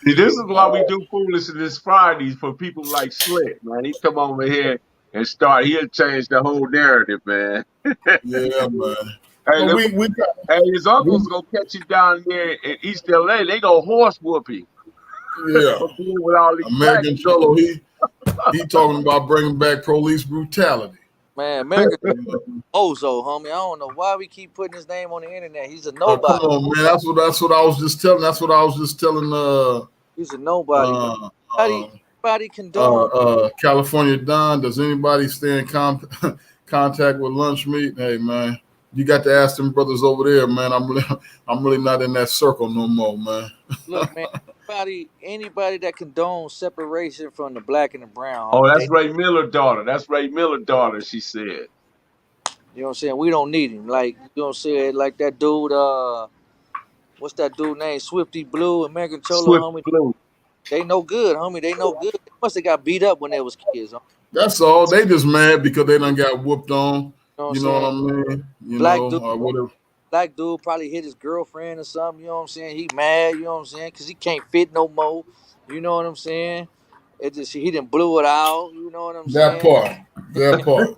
See, this is why we do Foolishness Fridays for people like Slick, man. He come over here and he'll change the whole narrative, man. Yeah, man. Hey, his uncle's gonna catch you down there in East LA. They go horse whooping. Yeah. With all these American Cholo, he talking about bringing back police brutality. Man, American Ozo, homie. I don't know why we keep putting his name on the internet. He's a nobody. Come on, man. That's what I was just telling. That's what I was just telling. He's a nobody. Anybody condone. California Don. Does anybody stay in contact with lunch meat? Hey, man, you got to ask them brothers over there, man. I'm really not in that circle no more, man. Look, man. Anybody that condones separation from the black and the brown. Oh, that's Ray Miller's daughter. She said. You know what I'm saying? We don't need him. Like, you know what I'm saying? Like that dude, what's that dude name? Swifty Blue, American Cholo, homie. Blue. They no good, homie. They no good. They must have got beat up when they was kids. Homie. That's all. They just mad because they done got whooped on. You know what I mean? Whatever. Black dude probably hit his girlfriend or something, you know what I'm saying? He mad, you know what I'm saying? Because he can't fit no more, you know what I'm saying? He done blew it out, you know what I'm saying? That part.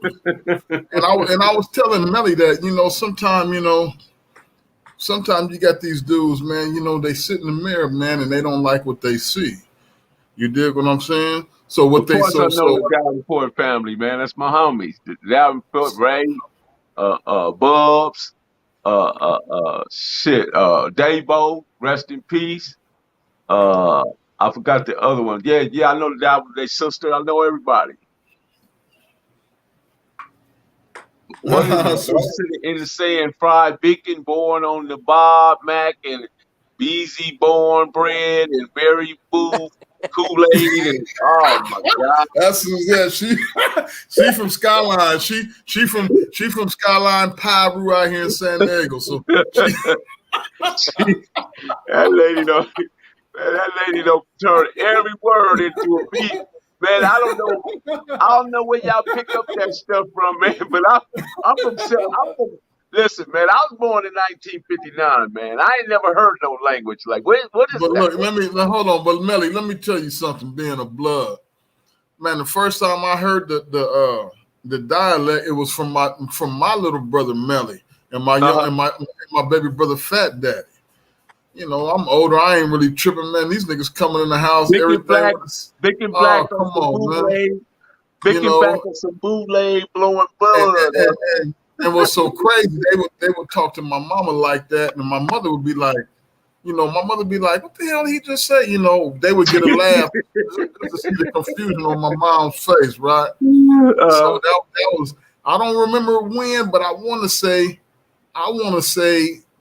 and I was telling Melly that, sometimes you got these dudes, man, they sit in the mirror, man, and they don't like what they see. You dig what I'm saying? So what I know the Davenport family, man. That's my homies. The Davenport, Ray, Bubs. Dabo, rest in peace. I forgot the other one. Yeah, I know that was their sister. I know everybody. Sitting in the sand, fried bacon, born on the Bob Mac and Beezy born bread and berry boo Kool-Aid and oh my God. She from Skyline. She from Skyline Pyru out here in San Diego. So that lady don't turn every word into a beat Man, I don't know where y'all pick up that stuff from, man. But I'm from. Listen, man. I was born in 1959, man. I ain't never heard no language like. What is But that? look, hold on. But Melly, let me tell you something. Being a blood, man, the first time I heard the dialect, it was from my little brother Melly and my and my baby brother Fat Daddy. You know, I'm older. I ain't really tripping, man. These niggas coming in the house, Big and black, oh, come on, man. Big and black on some bootleg blowing blood. And what's so crazy, they would talk to my mama like that, and my mother would be like, you know, what the hell did he just say? You know, they would get a laugh just to see the confusion on my mom's face, right? So that was, I don't remember when, but I want to say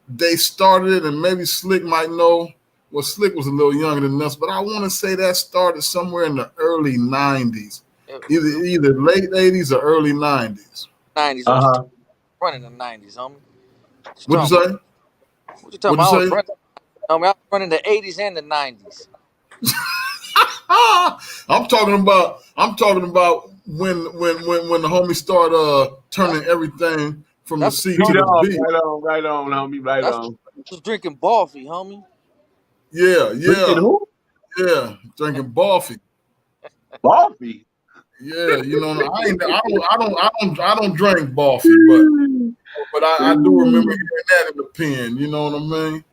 they started it, and maybe Slick might know. Well, Slick was a little younger than us, but I want to say that started somewhere in the early 90s, either late 80s or early 90s. 90s. Running the 90s, homie. What'd you say? What you talking about? I was running the 80s and the 90s. I'm talking about when the homie started turning everything from the C to the B. Right on, homie. Right on. Was drinking Boffy, homie. Yeah. Drinking who? Yeah, drinking Boffy. Boffy. Yeah, you know, I don't drink Boffy, but I do remember hearing that in the pen. You know what I mean?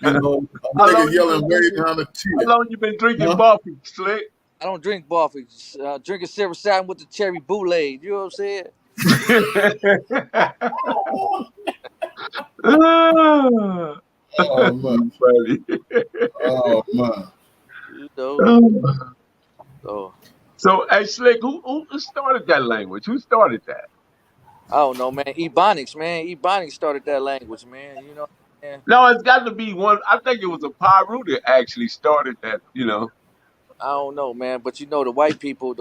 You know, a nigga yelling way down the teeth. How long you been drinking Boffy, Slick? I don't drink Boffy. Drinking Silver Satin with the cherry bootleg. You know what I'm saying? Oh man, oh man. You know. So, hey, Slick, who started that language? Who started that? I don't know, man. Ebonics, man. Ebonics started that language, man. You know. Man. No, it's got to be one. I think it was a Pyru that actually started that. You know. I don't know, man. But you know, the white people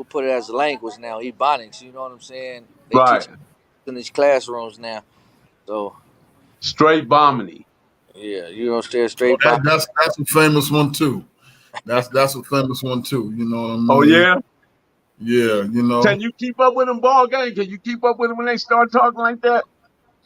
put it as a language now. Ebonics. You know what I'm saying? They teach in these classrooms now. So. Straight bombing. Yeah, you know, straight. That's a famous one too. That's a famous one too. You know what I mean? Oh yeah. Yeah, you know. Can you keep up with them Ballgame? Can you keep up with them when they start talking like that?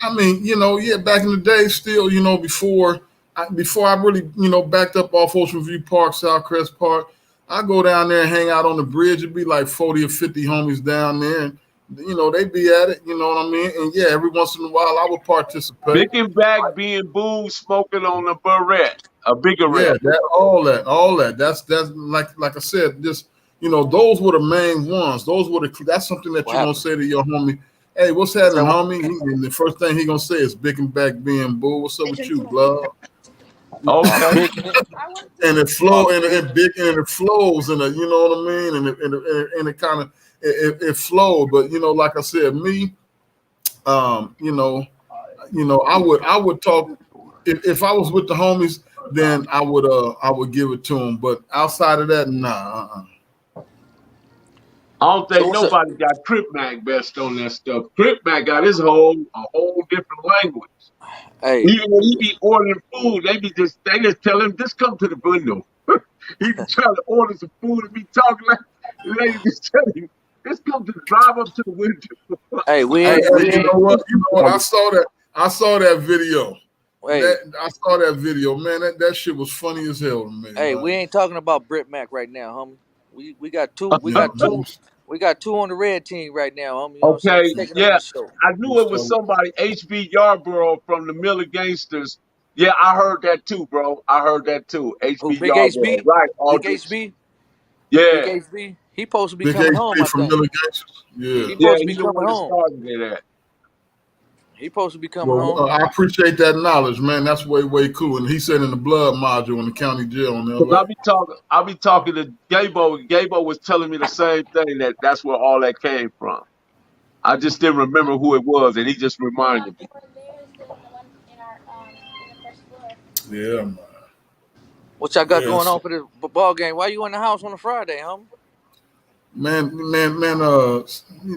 I mean, you know, yeah, back in the day, still, you know, before I really, you know, backed up off Ocean View Park, Southcrest Park, I go down there and hang out on the bridge. It'd be like 40 or 50 homies down there, and you know, they be at it. You know what I mean? And yeah, every once in a while, I would participate. Big and back being booed, smoking on a barrette, a biggerette. Yeah, all that. That's like I said, just. You know, those were the main ones. That's something that you're gonna say to your homie. Hey, what's happening, homie? And the first thing he gonna say is "Big and back being bull." What's up with you, blood? Okay. And it flows, and it flows, and you know what I mean. And it kind of it flowed. But you know, like I said, me, you know, I would talk if I was with the homies, then I would give it to them. But outside of that, nah. I don't think nobody got Crip Mac best on that stuff. Crip Mac got a whole different language. Hey. Even when he be ordering food, they just tell him, just come to the window. He be trying to order some food and be talking like the lady just tell him, just come to drive up to the window. Hey, you know what? I saw that video. Hey. I saw that video, man. That shit was funny as hell to me. Hey, man. We ain't talking about Brit Mac right now, homie. We got two. We got two on the red team right now, homie. You know okay, yeah. I knew it was somebody, HB Yarborough from the Miller Gangsters. Yeah, I heard that too, bro. I heard that too. HB Big Yarborough. HB? Right. Big HB? Yeah. Big HB? He supposed to be Big coming HB home, from Miller Gangsters. Yeah. He supposed to be coming home. Started He supposed to be coming home. I appreciate that knowledge, man. That's way cool. And he said in the blood module in the county jail in LA. I'll be talking to Gabo. Gabo was telling me the same thing, that's where all that came from. I just didn't remember who it was, and he just reminded me. Yeah, man. What y'all got going on for this ball game? Why you in the house on a Friday, homie? Man,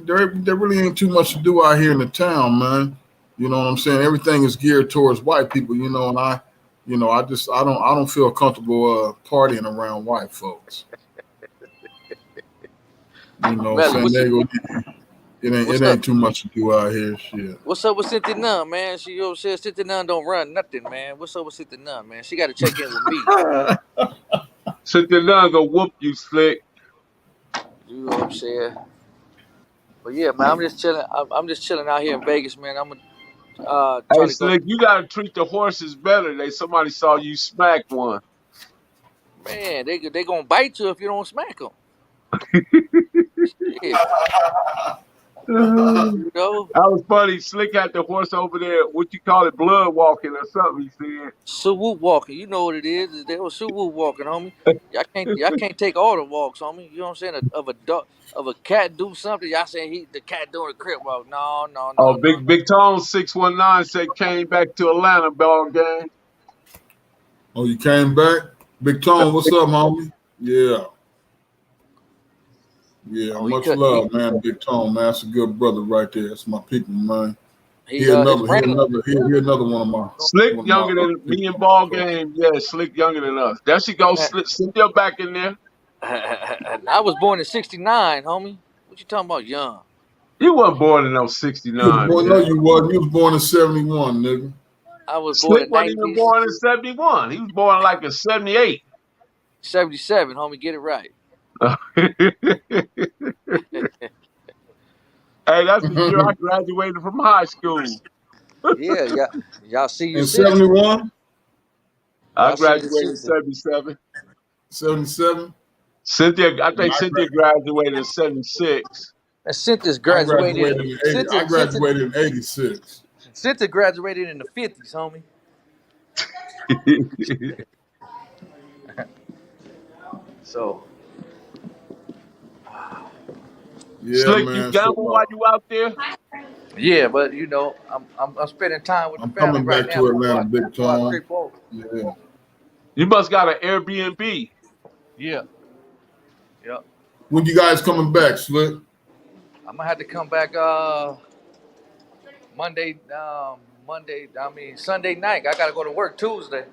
there really ain't too much to do out here in the town, man. You know what I'm saying? Everything is geared towards white people, you know, and I don't feel comfortable partying around white folks. You know, Melly, San Diego, it up? ain't too much to do out here. Shit. What's up with Cynthia Nunn, man? She said Cynthia Nunn don't run nothing, man. What's up with Cynthia Nunn, man? She got to check in with me. Cynthia Nunn gonna whoop you, Slick. You know what I'm saying? But yeah, man, I'm just chilling. I'm just chilling out here in Vegas, man. I'm gonna try Hey, to go. Slick, you gotta treat the horses better. Somebody saw you smack one. Man, they gonna bite you if you don't smack them. Yeah, you know. That was funny. Slick had the horse over there. What you call it? Blood walking or something. He said. Suwoo walking, you know what it is. They was Suwoo walking, homie. Y'all can't take all the walks, homie. You know what I'm saying? Of a dog, of a cat do something. Y'all saying the cat doing a crip walk? No. Oh, Big Tone 619 said came back to Atlanta, Ballgame. Oh, you came back, Big Tone. What's up, homie? Yeah. Oh, much love, man. Big Tone, man. That's a good brother right there. That's my people, man. He another one of my. Slick younger than me and Ballgame. Yeah, Slick younger than us. There she goes. Cynthia back in there. I was born in '69, homie. What you talking about, young? You wasn't born in no '69. No, you wasn't. You was born in '71, nigga. I was born Slick in wasn't even born in '71. He was born like in '78. 77, homie. Get it right. Hey, that's the year I graduated from high school. Yeah, y'all see you in '71. I graduated in '77. 77. Cynthia, I think Cynthia graduated in '76. And Cynthia's graduated. I graduated in '86. Cynthia graduated in the '50s, homie. So. Yeah, Slick, man. you gamble while you out there? Yeah, but you know, I'm spending time with the family right now. I'm coming back to Atlanta, Big Tom. Yeah. You must got an Airbnb. Yeah. Yep. When you guys coming back, Slick? I'm gonna have to come back Sunday night. I gotta go to work Tuesday.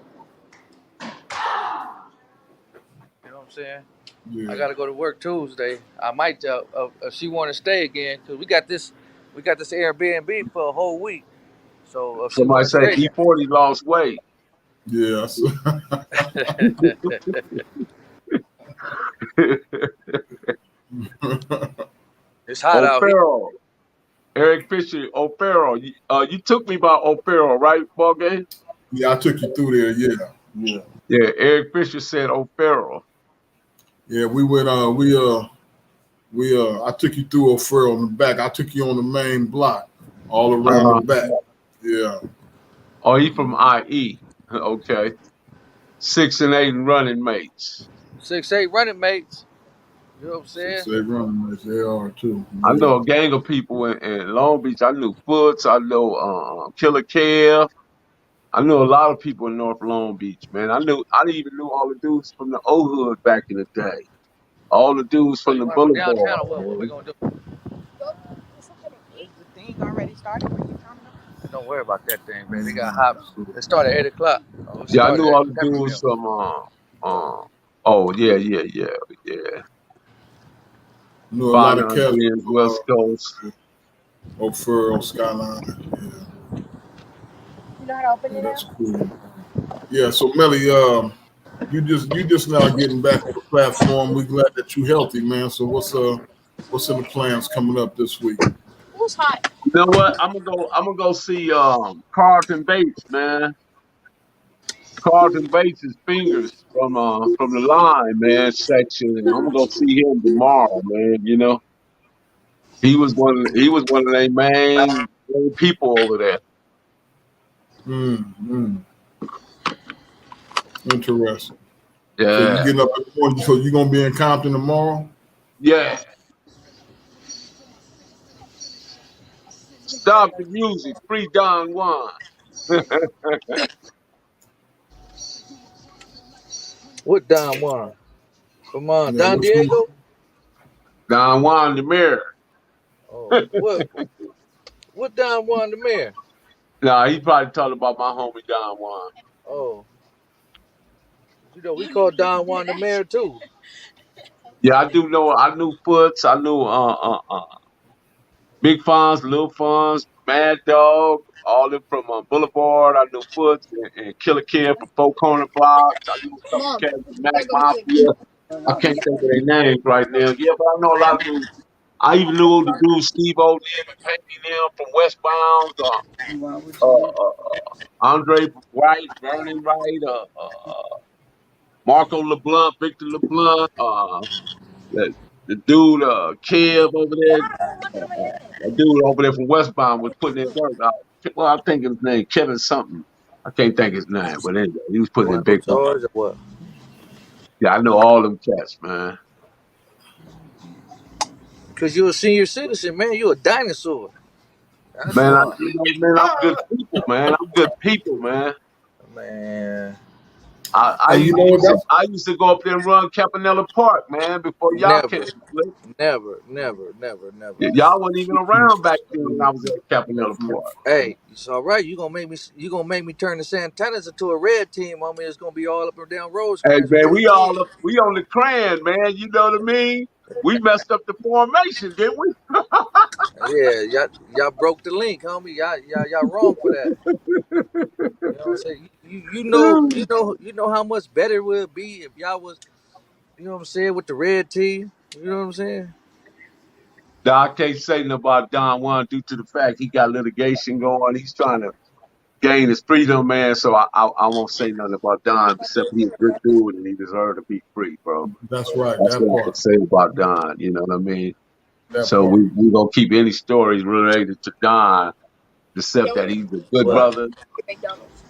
You know what I'm saying? Yeah. I gotta go to work Tuesday. I might if she want to stay again, because we got this Airbnb for a whole week. So if somebody say E40 lost weight. Yeah. It's hot out here. Eric Fisher, O'Farrell. You took me by O'Farrell, right, Ballgame? Yeah, I took you through there. Yeah. Yeah, Eric Fisher said O'Farrell. Yeah, we went. I took you through O'Farrell in the back. I took you on the main block, all around the back. Yeah. Oh, he from IE. Okay. 6 and 8 running mates. 6'8" running mates. You know what I'm saying? 6'8" running mates. They are too. I know a gang of people in Long Beach. I knew Foots. I know Killer Kev. I knew a lot of people in North Long Beach, man. I even knew all the dudes from the old hood back in the day. All the dudes from the Boulevard. Downtown, what we gonna do? Is the thing already started? Where you coming up? Don't worry about that thing, man. They got hops. They start at 8 o'clock. Yeah, I knew all the dudes from oh yeah. Knew a lot of California, West Coast. O'Farrell, Skyline. Yeah. You know how to open it That's cool. Yeah, so Melly, you just now getting back on the platform. We're glad that you're healthy, man. So what's in the plans coming up this week? Who's hot? You know what? I'm gonna go see Carlton Bates, man. Carlton Bates' fingers from the line, man, section. And I'm gonna go see him tomorrow, man. You know, he was one of the main people over there. Interesting. Yeah. So you getting up at the morning, so you gonna be in Compton tomorrow? Yeah. Stop the music. Free Don Juan. What Don Juan? Come on, Don Diego? Don Juan the mayor. Oh, what Don Juan the mayor? Nah, he probably talking about my homie Don Juan. Oh. You know, we call Don Juan the mayor too. Yeah, I do know. I knew Foots. I knew Big Fonz, Lil Fonz, Mad Dog, all them from Boulevard. I knew Foots and Killer Kid from Four Corner Blocks. I knew a couple cats from Mac Mafia. I can't think of their names right now. Yeah, but I know a lot of dudes. I even knew the dude Steve O'Neill and Panky them from Westbound. Andre Wright, Vernon Wright, Marco LeBlanc, Victor LeBlanc, the dude Kev over there. A dude over there from Westbound was putting in work. Well, I think his name Kevin something. I can't think his name, but anyway, he was putting in Michael big work. George or what? Yeah, I know all them cats, man. Because you're a senior citizen, man. You're a dinosaur. That's Man, why. I'm good people, man. I'm good people, man. Man. I And you know what? That's I used to go up there and run Campanella Park, man, before y'all came. Never. Y'all wasn't even around back then when I was at Campanella Park. Hey, it's all right. You gonna make me turn the Santanas into a red team, homie. It's gonna be all up and down Hey Rosecrans. man, we on the crayon, man. You know what I mean? We messed up the formation, didn't we? Yeah, y'all broke the link, homie. Y'all wrong for that. You know what I'm saying? You know how much better it would be if y'all was, you know what I'm saying, with the red team. You know what I'm saying? Now, I can't say nothing about Don Juan due to the fact he got litigation going. He's trying to gain his freedom, man. So I won't say nothing about Don except he's a good dude and he deserves to be free, bro. That's right. That's That what I can part. say about Don. You know what I mean? That So part. we gonna keep any stories related to Don, except that he's a good brother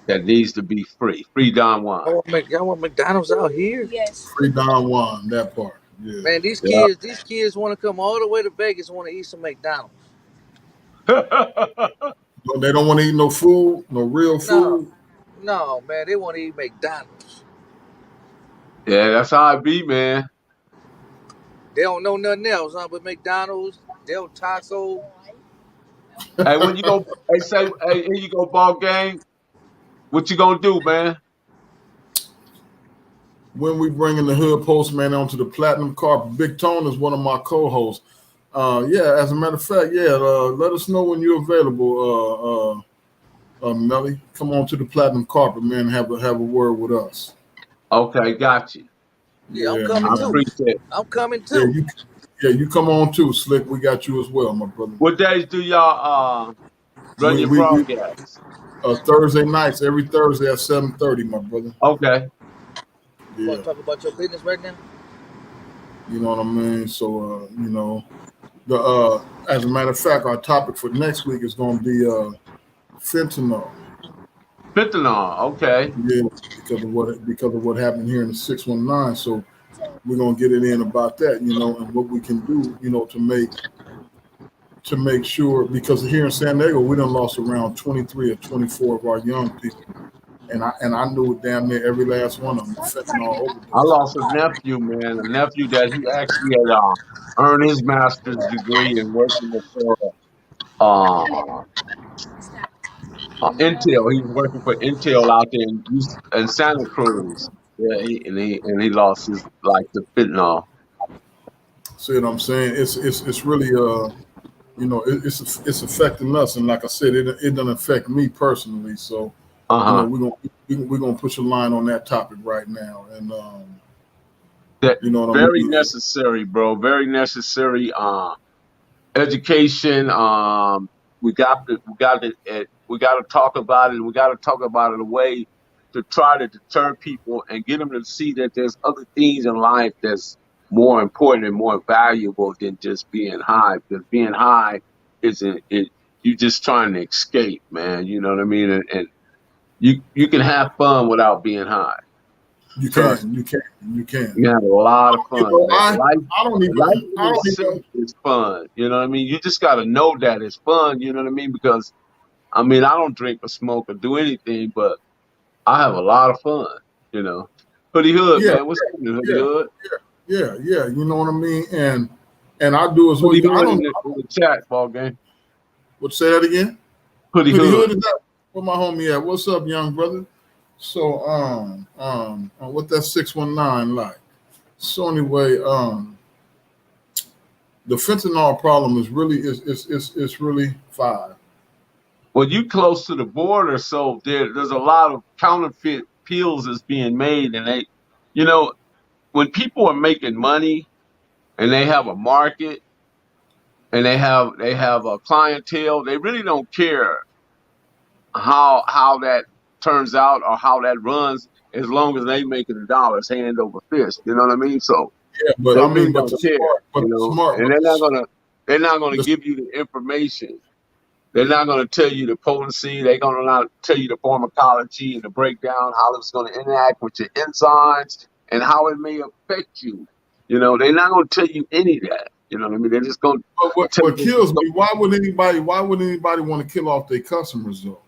that needs to be free. Free Don Juan. Y'all want McDonald's out here? Yes. Free Don Juan. That part. Yeah. Man, these Yeah. kids want to come all the way to Vegas and want to eat some McDonald's. They don't want to eat no food, no real food. No, man, they want to eat McDonald's. Yeah, that's how it be, man. They don't know nothing else, huh? But McDonald's, Del Taco. Hey, when you go, hey, here you go, Ballgame. What you gonna do, man? When we bringing the Hood Postman onto the platinum carpet, Big Tone is one of my co-hosts. Yeah, as a matter of fact, let us know when you're available, Melly. Come on to the platinum carpet, man, and have a word with us. Okay, got you. Yeah, I'm coming too. Appreciate it. I'm coming too. You come on too, Slick. We got you as well, my brother. What days do y'all run your broadcasts? Thursday nights, every Thursday at 7:30, my brother. Okay. You want to talk about your business right now? You know what I mean? So, you know, as a matter of fact, our topic for next week is going to be fentanyl. Fentanyl, okay. Yeah, because of what happened here in the 619. So we're going to get it in about that, you know, and what we can do, you know, to make sure, because here in San Diego, we done lost around 23 or 24 of our young people. And I knew damn near every last one of them. Fentanyl overdose. I lost a nephew, man. A nephew that he actually had earned his master's degree and working for Intel. He was working for Intel out there in Santa Cruz. Yeah, he lost his life to fentanyl. See what I'm saying? It's really you know, it's affecting us, and like I said, it doesn't affect me personally. So you know, we're gonna push a line on that topic right now, and that you know what very I mean? necessary, bro. Very necessary. Education. We got to talk about it. We got to talk about it a way to try to deter people and get them to see that there's other things in life that's more important and more valuable than just being high. Because being high isn't it. You're just trying to escape, man. You know what I mean? And you can have fun without being high. You can. You have a lot of fun. You know, life is fun. You know what I mean? You just got to know that it's fun. You know what I mean? Because, I mean, I don't drink or smoke or do anything, but I have a lot of fun, you know. Hoodie Hood, man. What's happening, Hoodie Hood? Yeah. You know what I mean? And I do as well. Hoodie Hood in the chat, Ballgame. What, say that again? Hoodie Hood. Is that where my homie at? What's up, young brother? So, what that 619 like? So anyway, the fentanyl problem is really it's really five. Well, you close to the border, so there's a lot of counterfeit pills that's being made, and they, you know, when people are making money and they have a market and they have a clientele, they really don't care how that turns out or how that runs, as long as they making the dollars hand over fist. You know what I mean? So Yeah, but they I mean, really but don't the care. smart, but You the know, smart, and but they're not gonna the, give you the information. They're not going to tell you the potency. They're going to not tell you the pharmacology and the breakdown, how it's going to interact with your enzymes and how it may affect you. You know, they're not going to tell you any of that. You know what I mean? They're just going to but tell what you. kills me? Why would anybody want to kill off their customers though?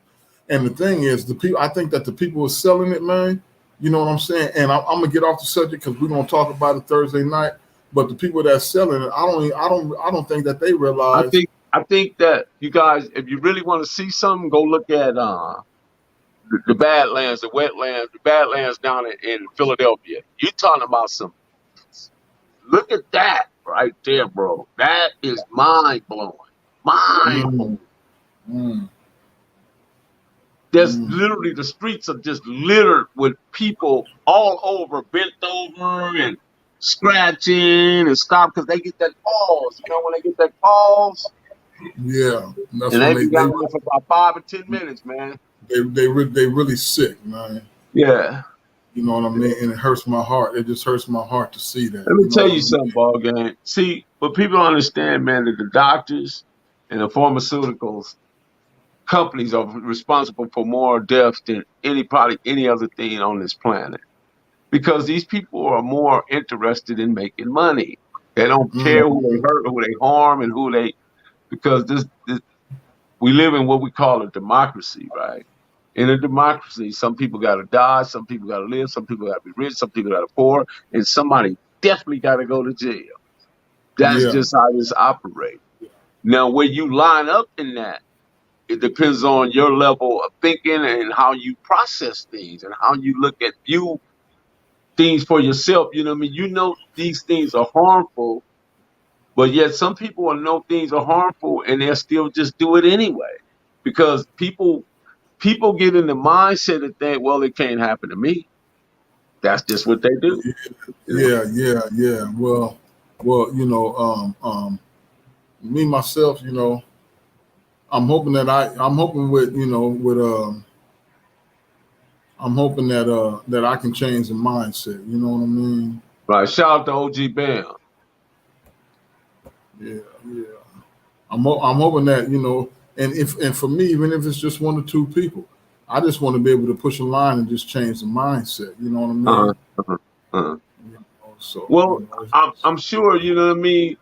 And the thing is, the people. I think that the people who are selling it, man. You know what I'm saying? And I'm gonna get off the subject because we're gonna talk about it Thursday night. But the people that's selling it, I don't think that they realize. I think that you guys, if you really want to see something, go look at the Badlands, the wetlands, the Badlands down in Philadelphia. You're talking about some. Look at that right there, bro. That is mind blowing. Mind blowing. Mm, There's mm. literally the streets are just littered with people all over, bent over and scratching and stuff because they get that pause. You know, when they get that pause, Yeah, that's and when they be down there for about 5 or 10 minutes, man. they really sick, man. Yeah. You know what I mean? And it hurts my heart. It just hurts my heart to see that. Let me You know tell what you I mean? something, Ballgame. See, but people don't understand, man, that the doctors and the pharmaceuticals companies are responsible for more deaths than probably any other thing on this planet. Because these people are more interested in making money. They don't care who they hurt, who they harm, and because this we live in what we call a democracy, right? In a democracy, some people got to die, some people got to live, some people got to be rich, some people got to poor, and somebody definitely got to go to jail. That's Yeah, just how this operates. Now, where you line up in that, it depends on your level of thinking and how you process things and how you view things for yourself. You know what I mean? You know these things are harmful, but yet some people will know things are harmful and they'll still just do it anyway. Because people get in the mindset that well, it can't happen to me. That's just what they do. You yeah. Well, you know, me myself, you know, I'm hoping that I can change the mindset. You know what I mean? Right. Shout out to OG Bam. Yeah. I'm hoping that, you know, and for me, even if it's just one or two people, I just want to be able to push a line and just change the mindset. You know what I mean? You know, so, Well, you know, I'm sure, you know what I mean.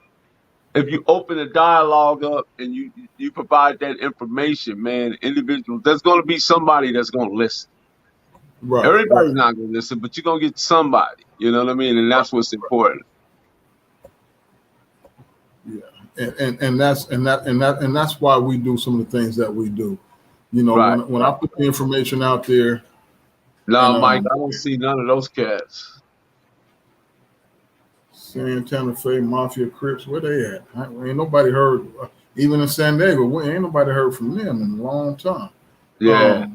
If you open a dialogue up and you provide that information, man, individuals, there's going to be somebody that's going to listen. Everybody's not going to listen, but you're going to get somebody. You know what I mean? And that's what's important. Yeah, and that's why we do some of the things that we do. You know, Right. when I put the information out there. No, Mike, I don't see none of those cats. Santana Fe, Mafia, Crips, where they at? Ain't nobody heard, even in San Diego, ain't nobody heard from them in a long time. Yeah.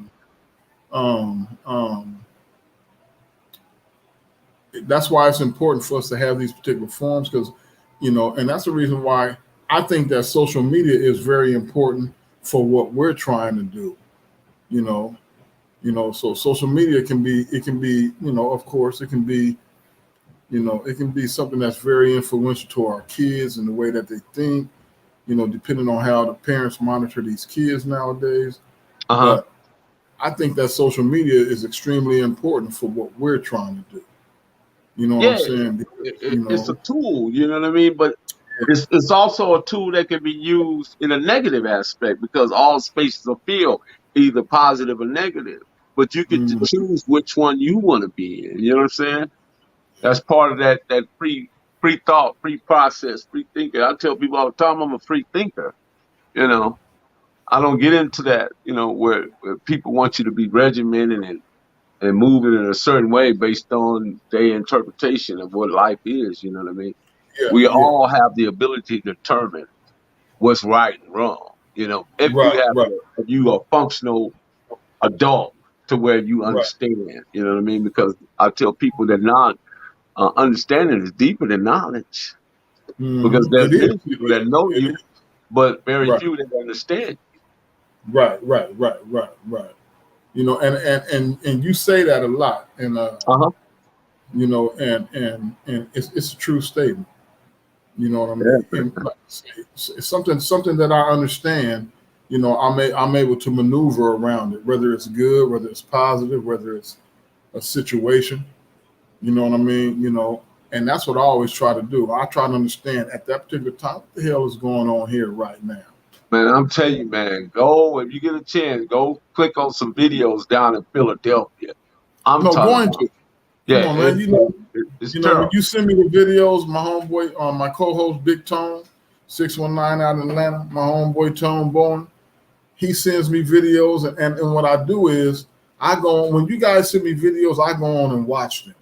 That's why it's important for us to have these particular forums because, you know, and that's the reason why I think that social media is very important for what we're trying to do. You know, so social media can be, you know, of course, it can be something that's very influential to our kids and the way that they think, you know, depending on how the parents monitor these kids nowadays. But I think that social media is extremely important for what we're trying to do. You know what I'm saying? It's a tool, you know what I mean? But it's also a tool that can be used in a negative aspect because all spaces are filled, either positive or negative. But you get to choose which one you want to be in. You know what I'm saying? That's part of that free thought, free process, free thinker. I tell people all the time I'm a free thinker. You know, I don't get into that, you know, where people want you to be regimented and moving in a certain way based on their interpretation of what life is. You know what I mean? We yeah. all have the ability to determine what's right and wrong. You know, if Right, right, you are functional adult to where you right. understand, you know what I mean? Because I tell people that not understanding is deeper than knowledge. Because It there's is. many people that know It you, is. but very Right, few that understand. right. You know, and you say that a lot, and Uh-huh. you know, and it's a true statement. You know what I mean? Yeah. And like I say, it's something that I understand. You know, I'm able to maneuver around it, whether it's good, whether it's positive, whether it's a situation. You know what I mean? You know, and that's what I always try to do. I try to understand at that particular time what the hell is going on here right now. Man, I'm telling you, man, go if you get a chance, go click on some videos down in Philadelphia. I'm No, talking going about, to. Come yeah, on, man. it's You know, when terrible. you send me the videos, my homeboy, my co-host Big Tone, 619 out in Atlanta, my homeboy Tone Bowen, he sends me videos, and what I do is I go on, when you guys send me videos, I go on and watch them.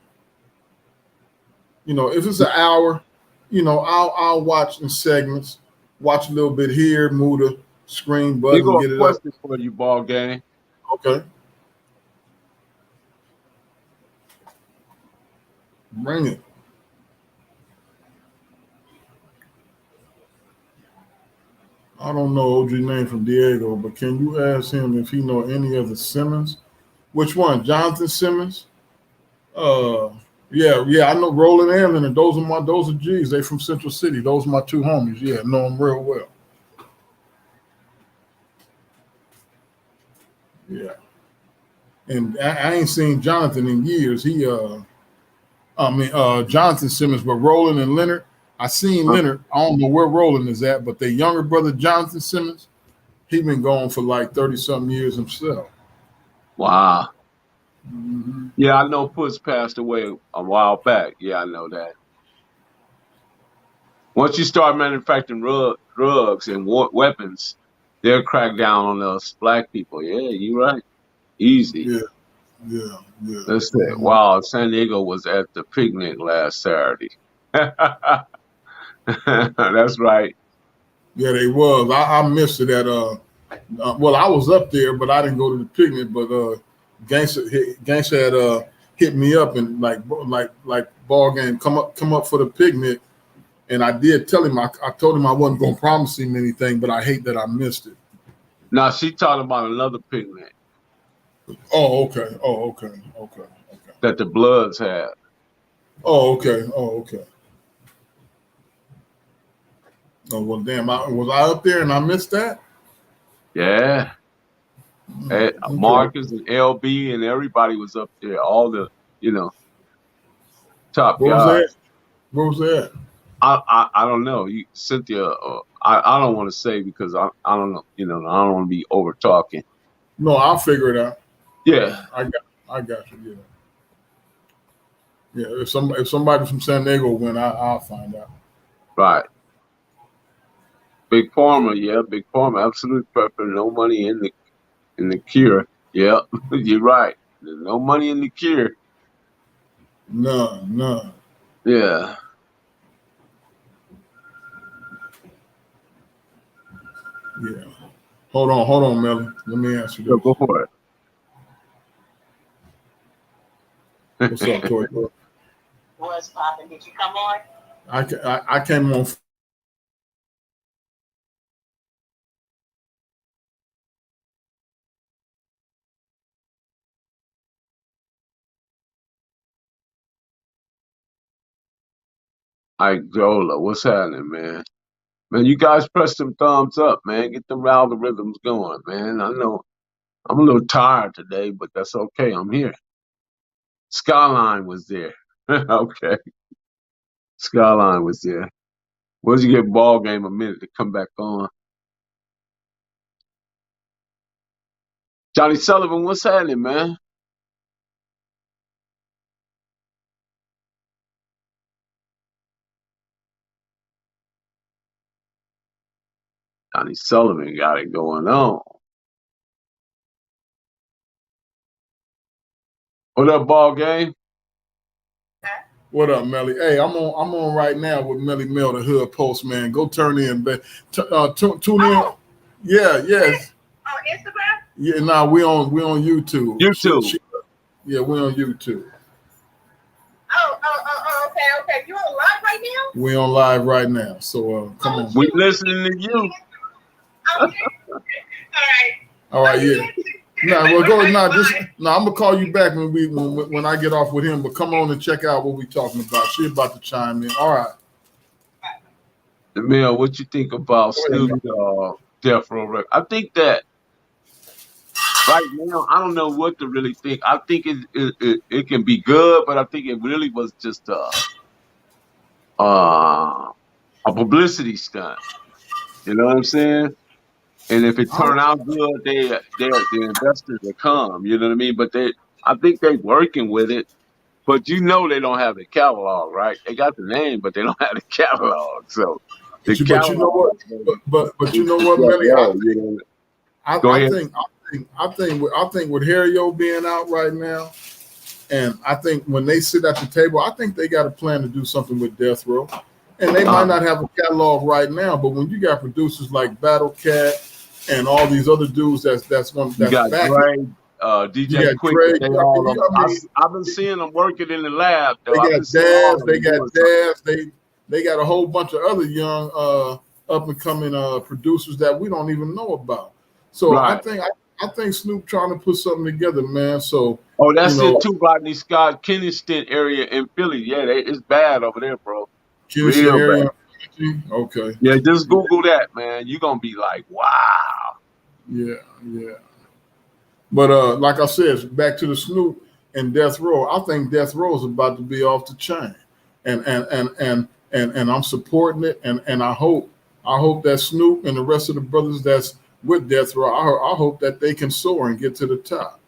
You know, if it's an hour, you know, I'll watch in segments, watch a little bit here, move the screen Here button, go a get it up. question for you, ball game. Okay, bring it. I don't know OG name from Diego, but can you ask him if he know any of the Simmons? Which one? Jonathan Simmons? Uh, yeah. I know Roland and Leonard. Those are G's. They from Central City. Those are my two homies. Yeah, know them real well. Yeah, and I ain't seen Jonathan in years. Jonathan Simmons, but Roland and Leonard. I seen Leonard. I don't know where Roland is at, but their younger brother Jonathan Simmons, he been gone for like 30 something years himself. Wow. Mm-hmm. Yeah, I know Puss passed away a while back. Yeah, I know that. Once you start manufacturing drugs and weapons, they'll crack down on us black people. Yeah, you're right. Easy. Yeah, yeah. That's it. Mhm. Wow, San Diego was at the picnic last Saturday. That's right. Yeah, they was. I missed it at well, I was up there, but I didn't go to the picnic. But Gangsta had hit me up and like ball game come up for the picnic, and I did tell him I told him I wasn't gonna promise him anything, but I hate that I missed it. Now she talking about another picnic Oh, okay. that the Bloods had. Oh, okay. Oh, well, damn. Was I up there and I missed that? Yeah. Okay. Marcus and LB and everybody was up there. All the, you know, top Where was guys. that? Where was that? I don't know. Cynthia, I don't want to say because I don't know. You know, I don't want to be over talking. No, I'll figure it out. Yeah. I got you. Yeah. If somebody from San Diego went, I'll find out. Right. Big Pharma, yeah, Big Pharma, absolute preference. No money in the cure. Yeah, you're right. There's no money in the cure. None. Yeah. Yeah. Hold on, Melly. Let me answer So this. go for it. What's up, Toy? What's poppin'? Did you come on? I came on. Cholo, what's happening, man? Man, you guys press them thumbs up, man. Get them algorithms going, man. I know I'm a little tired today, but that's okay. I'm here. Skyline was there. Okay. Skyline was there. Where'd you get ball game a minute to come back on? Johnny Sullivan, what's happening, man? Johnny Sullivan got it going on. What up, ball game? What up, Melly? Hey, I'm on right now with Melly Mel, the Hood Post, man. Go turn in, tune in. Yeah, yes. On Instagram? Yeah, nah, we on YouTube. YouTube. Yeah, we on YouTube. Okay. You on live right now? We on live right now. So come on. We listening to you. Okay. All right, yeah. I'm gonna call you back when I get off with him. But come on and check out what we talking about. She about to chime in. All right. Mel, what you think about Snoop Death Row record? I think that right now, I don't know what to really think. I think it can be good, but I think it really was just a publicity stunt. You know what I'm saying? And if it turn out good, the investors will come. You know what I mean? But I think they working with it. But you know they don't have the catalog, right? They got the name, but they don't have the catalog. So but you know what? But you know what, Melly? I think with Harry-O being out right now, and I think when they sit at the table, I think they got a plan to do something with Death Row. And they might not have a catalog right now, but when you got producers like Battle Cat and all these other dudes that's back. Dre, DJ Quick, I've been seeing them working in the lab. Though. They got Daz, they got a whole bunch of other young up and coming producers that we don't even know about. So right. I think Snoop trying to put something together, man. So that's it too, Rodney Scott, Kennington area in Philly. Yeah, it's bad over there, bro. Real area. Bad. Okay. Yeah, just Google that, man. You're gonna be like, wow. Yeah. But like I said, back to the Snoop and Death Row. I think Death Row is about to be off the chain, and I'm supporting it. And I hope that Snoop and the rest of the brothers that's with Death Row, I hope that they can soar and get to the top.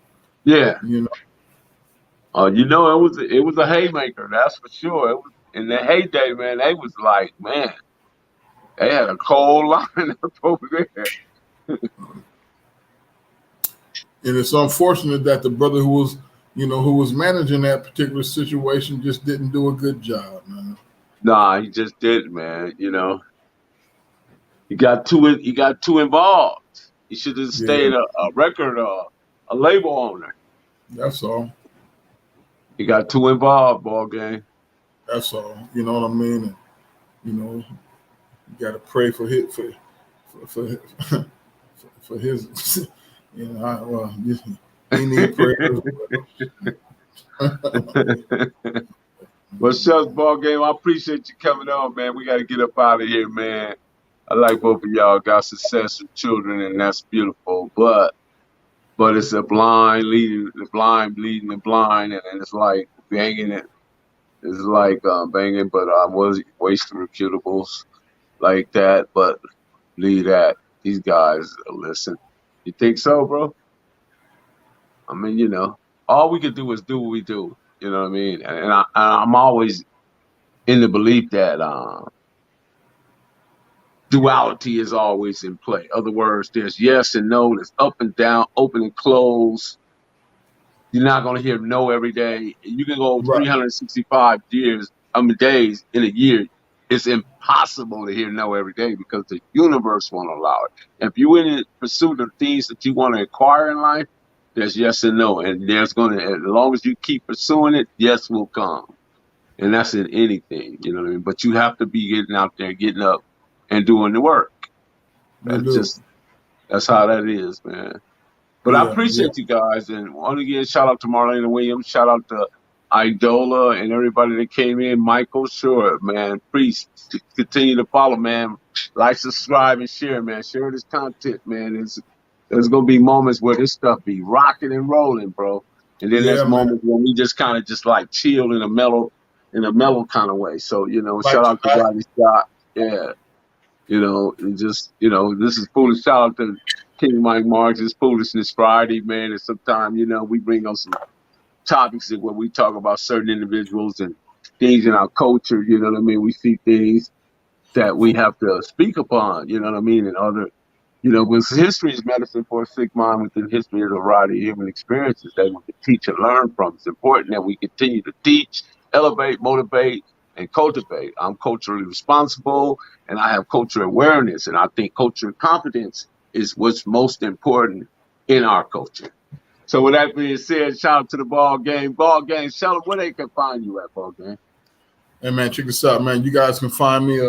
Yeah. You know, it was a haymaker, that's for sure. It was in the heyday, man. They was like, man, they had a cold line up over there. And it's unfortunate that the brother who was managing that particular situation just didn't do a good job, man. Nah, he just didn't, man. You know, he got too involved. He should have stayed a label owner. That's all. He got too involved, Ballgame. That's all. You know what I mean? And, you got to pray for his for his. He need prayer. Well, shucks, Ballgame. I appreciate you coming on, man. We got to get up out of here, man. I like both of y'all got success with children, and that's beautiful. But it's a blind leading the blind, and it's like banging it. It's like banging, but I was wasting reputables like that. But leave that. These guys listen. You think so, bro? I mean, all we can do is do what we do. You know what I mean? And I'm always in the belief that duality is always in play. Other words, there's yes and no, there's up and down, open and close. You're not going to hear no every day. You can go 365 days in a year. It's impossible to hear no every day because the universe won't allow it. If you're in pursuit of things that you want to acquire in life, there's yes and no. And as long as you keep pursuing it, yes will come. And that's in anything, you know what I mean? But you have to be getting out there, getting up and doing the work. That's how that is, man. But I appreciate you guys. And once again, shout out to Marlena Williams. Shout out to Idola and everybody that came in. Michael, sure, man. Please continue to follow, man. Like, subscribe, and share, man. Share this content, man. There's going to be moments where this stuff be rocking and rolling, bro. And then there's moments when we just kind of just like chill in a mellow kind of way. So, shout out to Rodney Scott. Yeah. And just, this is foolish. Shout out to King Mike Marks. It's Foolishness Friday, man. And sometimes, we bring on some topics where we talk about certain individuals and things in our culture. You know what I mean? We see things that we have to speak upon, you know what I mean? And other, because history is medicine for a sick mind. Within history is a variety of human experiences that we can teach and learn from. It's important that we continue to teach elevate, motivate, and cultivate. I'm culturally responsible, and I have cultural awareness, and I think cultural competence is what's most important in our culture. So with that being said, shout out to the ball game. Ball game, shout out where they can find you at, ball game. Hey man, check this out, man. You guys can find me,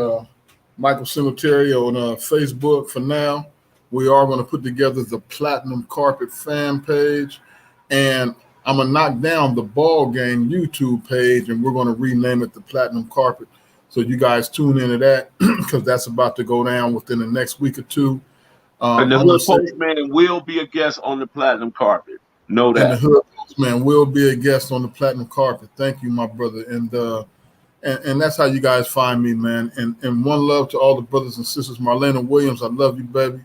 Michael Cemetery, on Facebook for now. We are going to put together the Platinum Carpet fan page, and I'm going to knock down the Ball Game YouTube page, and we're going to rename it the Platinum Carpet. So you guys tune into that because that's about to go down within the next week or two. And the Hood Postman will be a guest on the Platinum Carpet. Know that. And the Hood Postman will be a guest on the Platinum Carpet. Thank you, my brother. And that's how you guys find me, man. And one love to all the brothers and sisters. Marlena Williams, I love you, baby.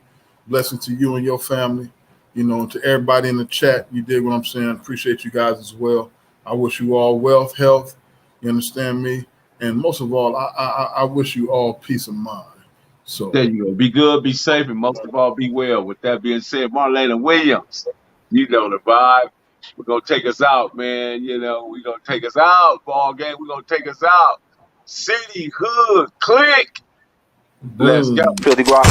Blessing to you and your family. You know, to everybody in the chat, you dig what I'm saying. Appreciate you guys as well. I wish you all wealth, health. You understand me? And most of all, I wish you all peace of mind. So there you go. Be good, be safe, and most of all, be well. With that being said, Marlena Williams, you know the vibe. We're going to take us out, man. You know, we're going to take us out. Ball game, we're going to take us out. City, hood, click. Let's go. Filthy guap.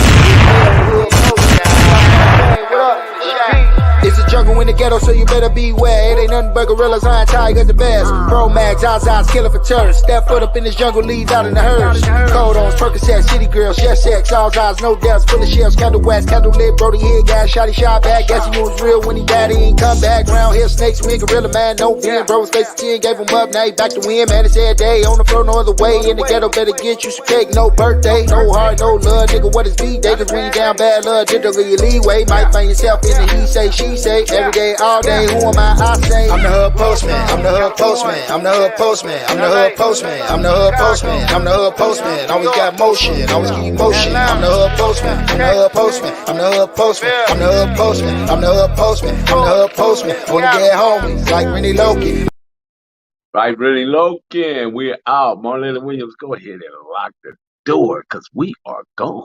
It's a jungle in the ghetto, so you better beware. It ain't nothing but gorillas, iron tigers, the best. Pro Max, Zaza's killing for tourists. Step foot up in this jungle, leave out in the hearse. Cold on Percocet, city girls, yes, sex, all eyes, no deaths, full of shells, candle wax, candle lit, Brody hit, gas, shotty shot back. Guess he moves real when he died, he ain't come back. Round here, snakes, win, gorilla man, no fin. Bro was facing 10, gave him up, now he back to win. Man, it's every day, on the floor, no other way. In the ghetto, better get you some cake, no birthday, no heart, no love, nigga, what is B-Day? Cause when you down bad love, digitally your leeway. Might find yourself in the he say, she say, every day, all day, who am I say? I'm the hood postman, I'm the hood postman, I'm the hood postman, I'm the hood postman, I'm the hood postman, I'm the hood postman, always got motion, always keep motion. I'm the hood postman, I'm the hood postman, I'm the hood postman, I'm the hood postman, I'm the hood postman, I'm the hood postman. Wanna get homies like Rennie Loki. Like Rennie Loki, we're out. Marlena Williams, go ahead and lock the door because we are gone.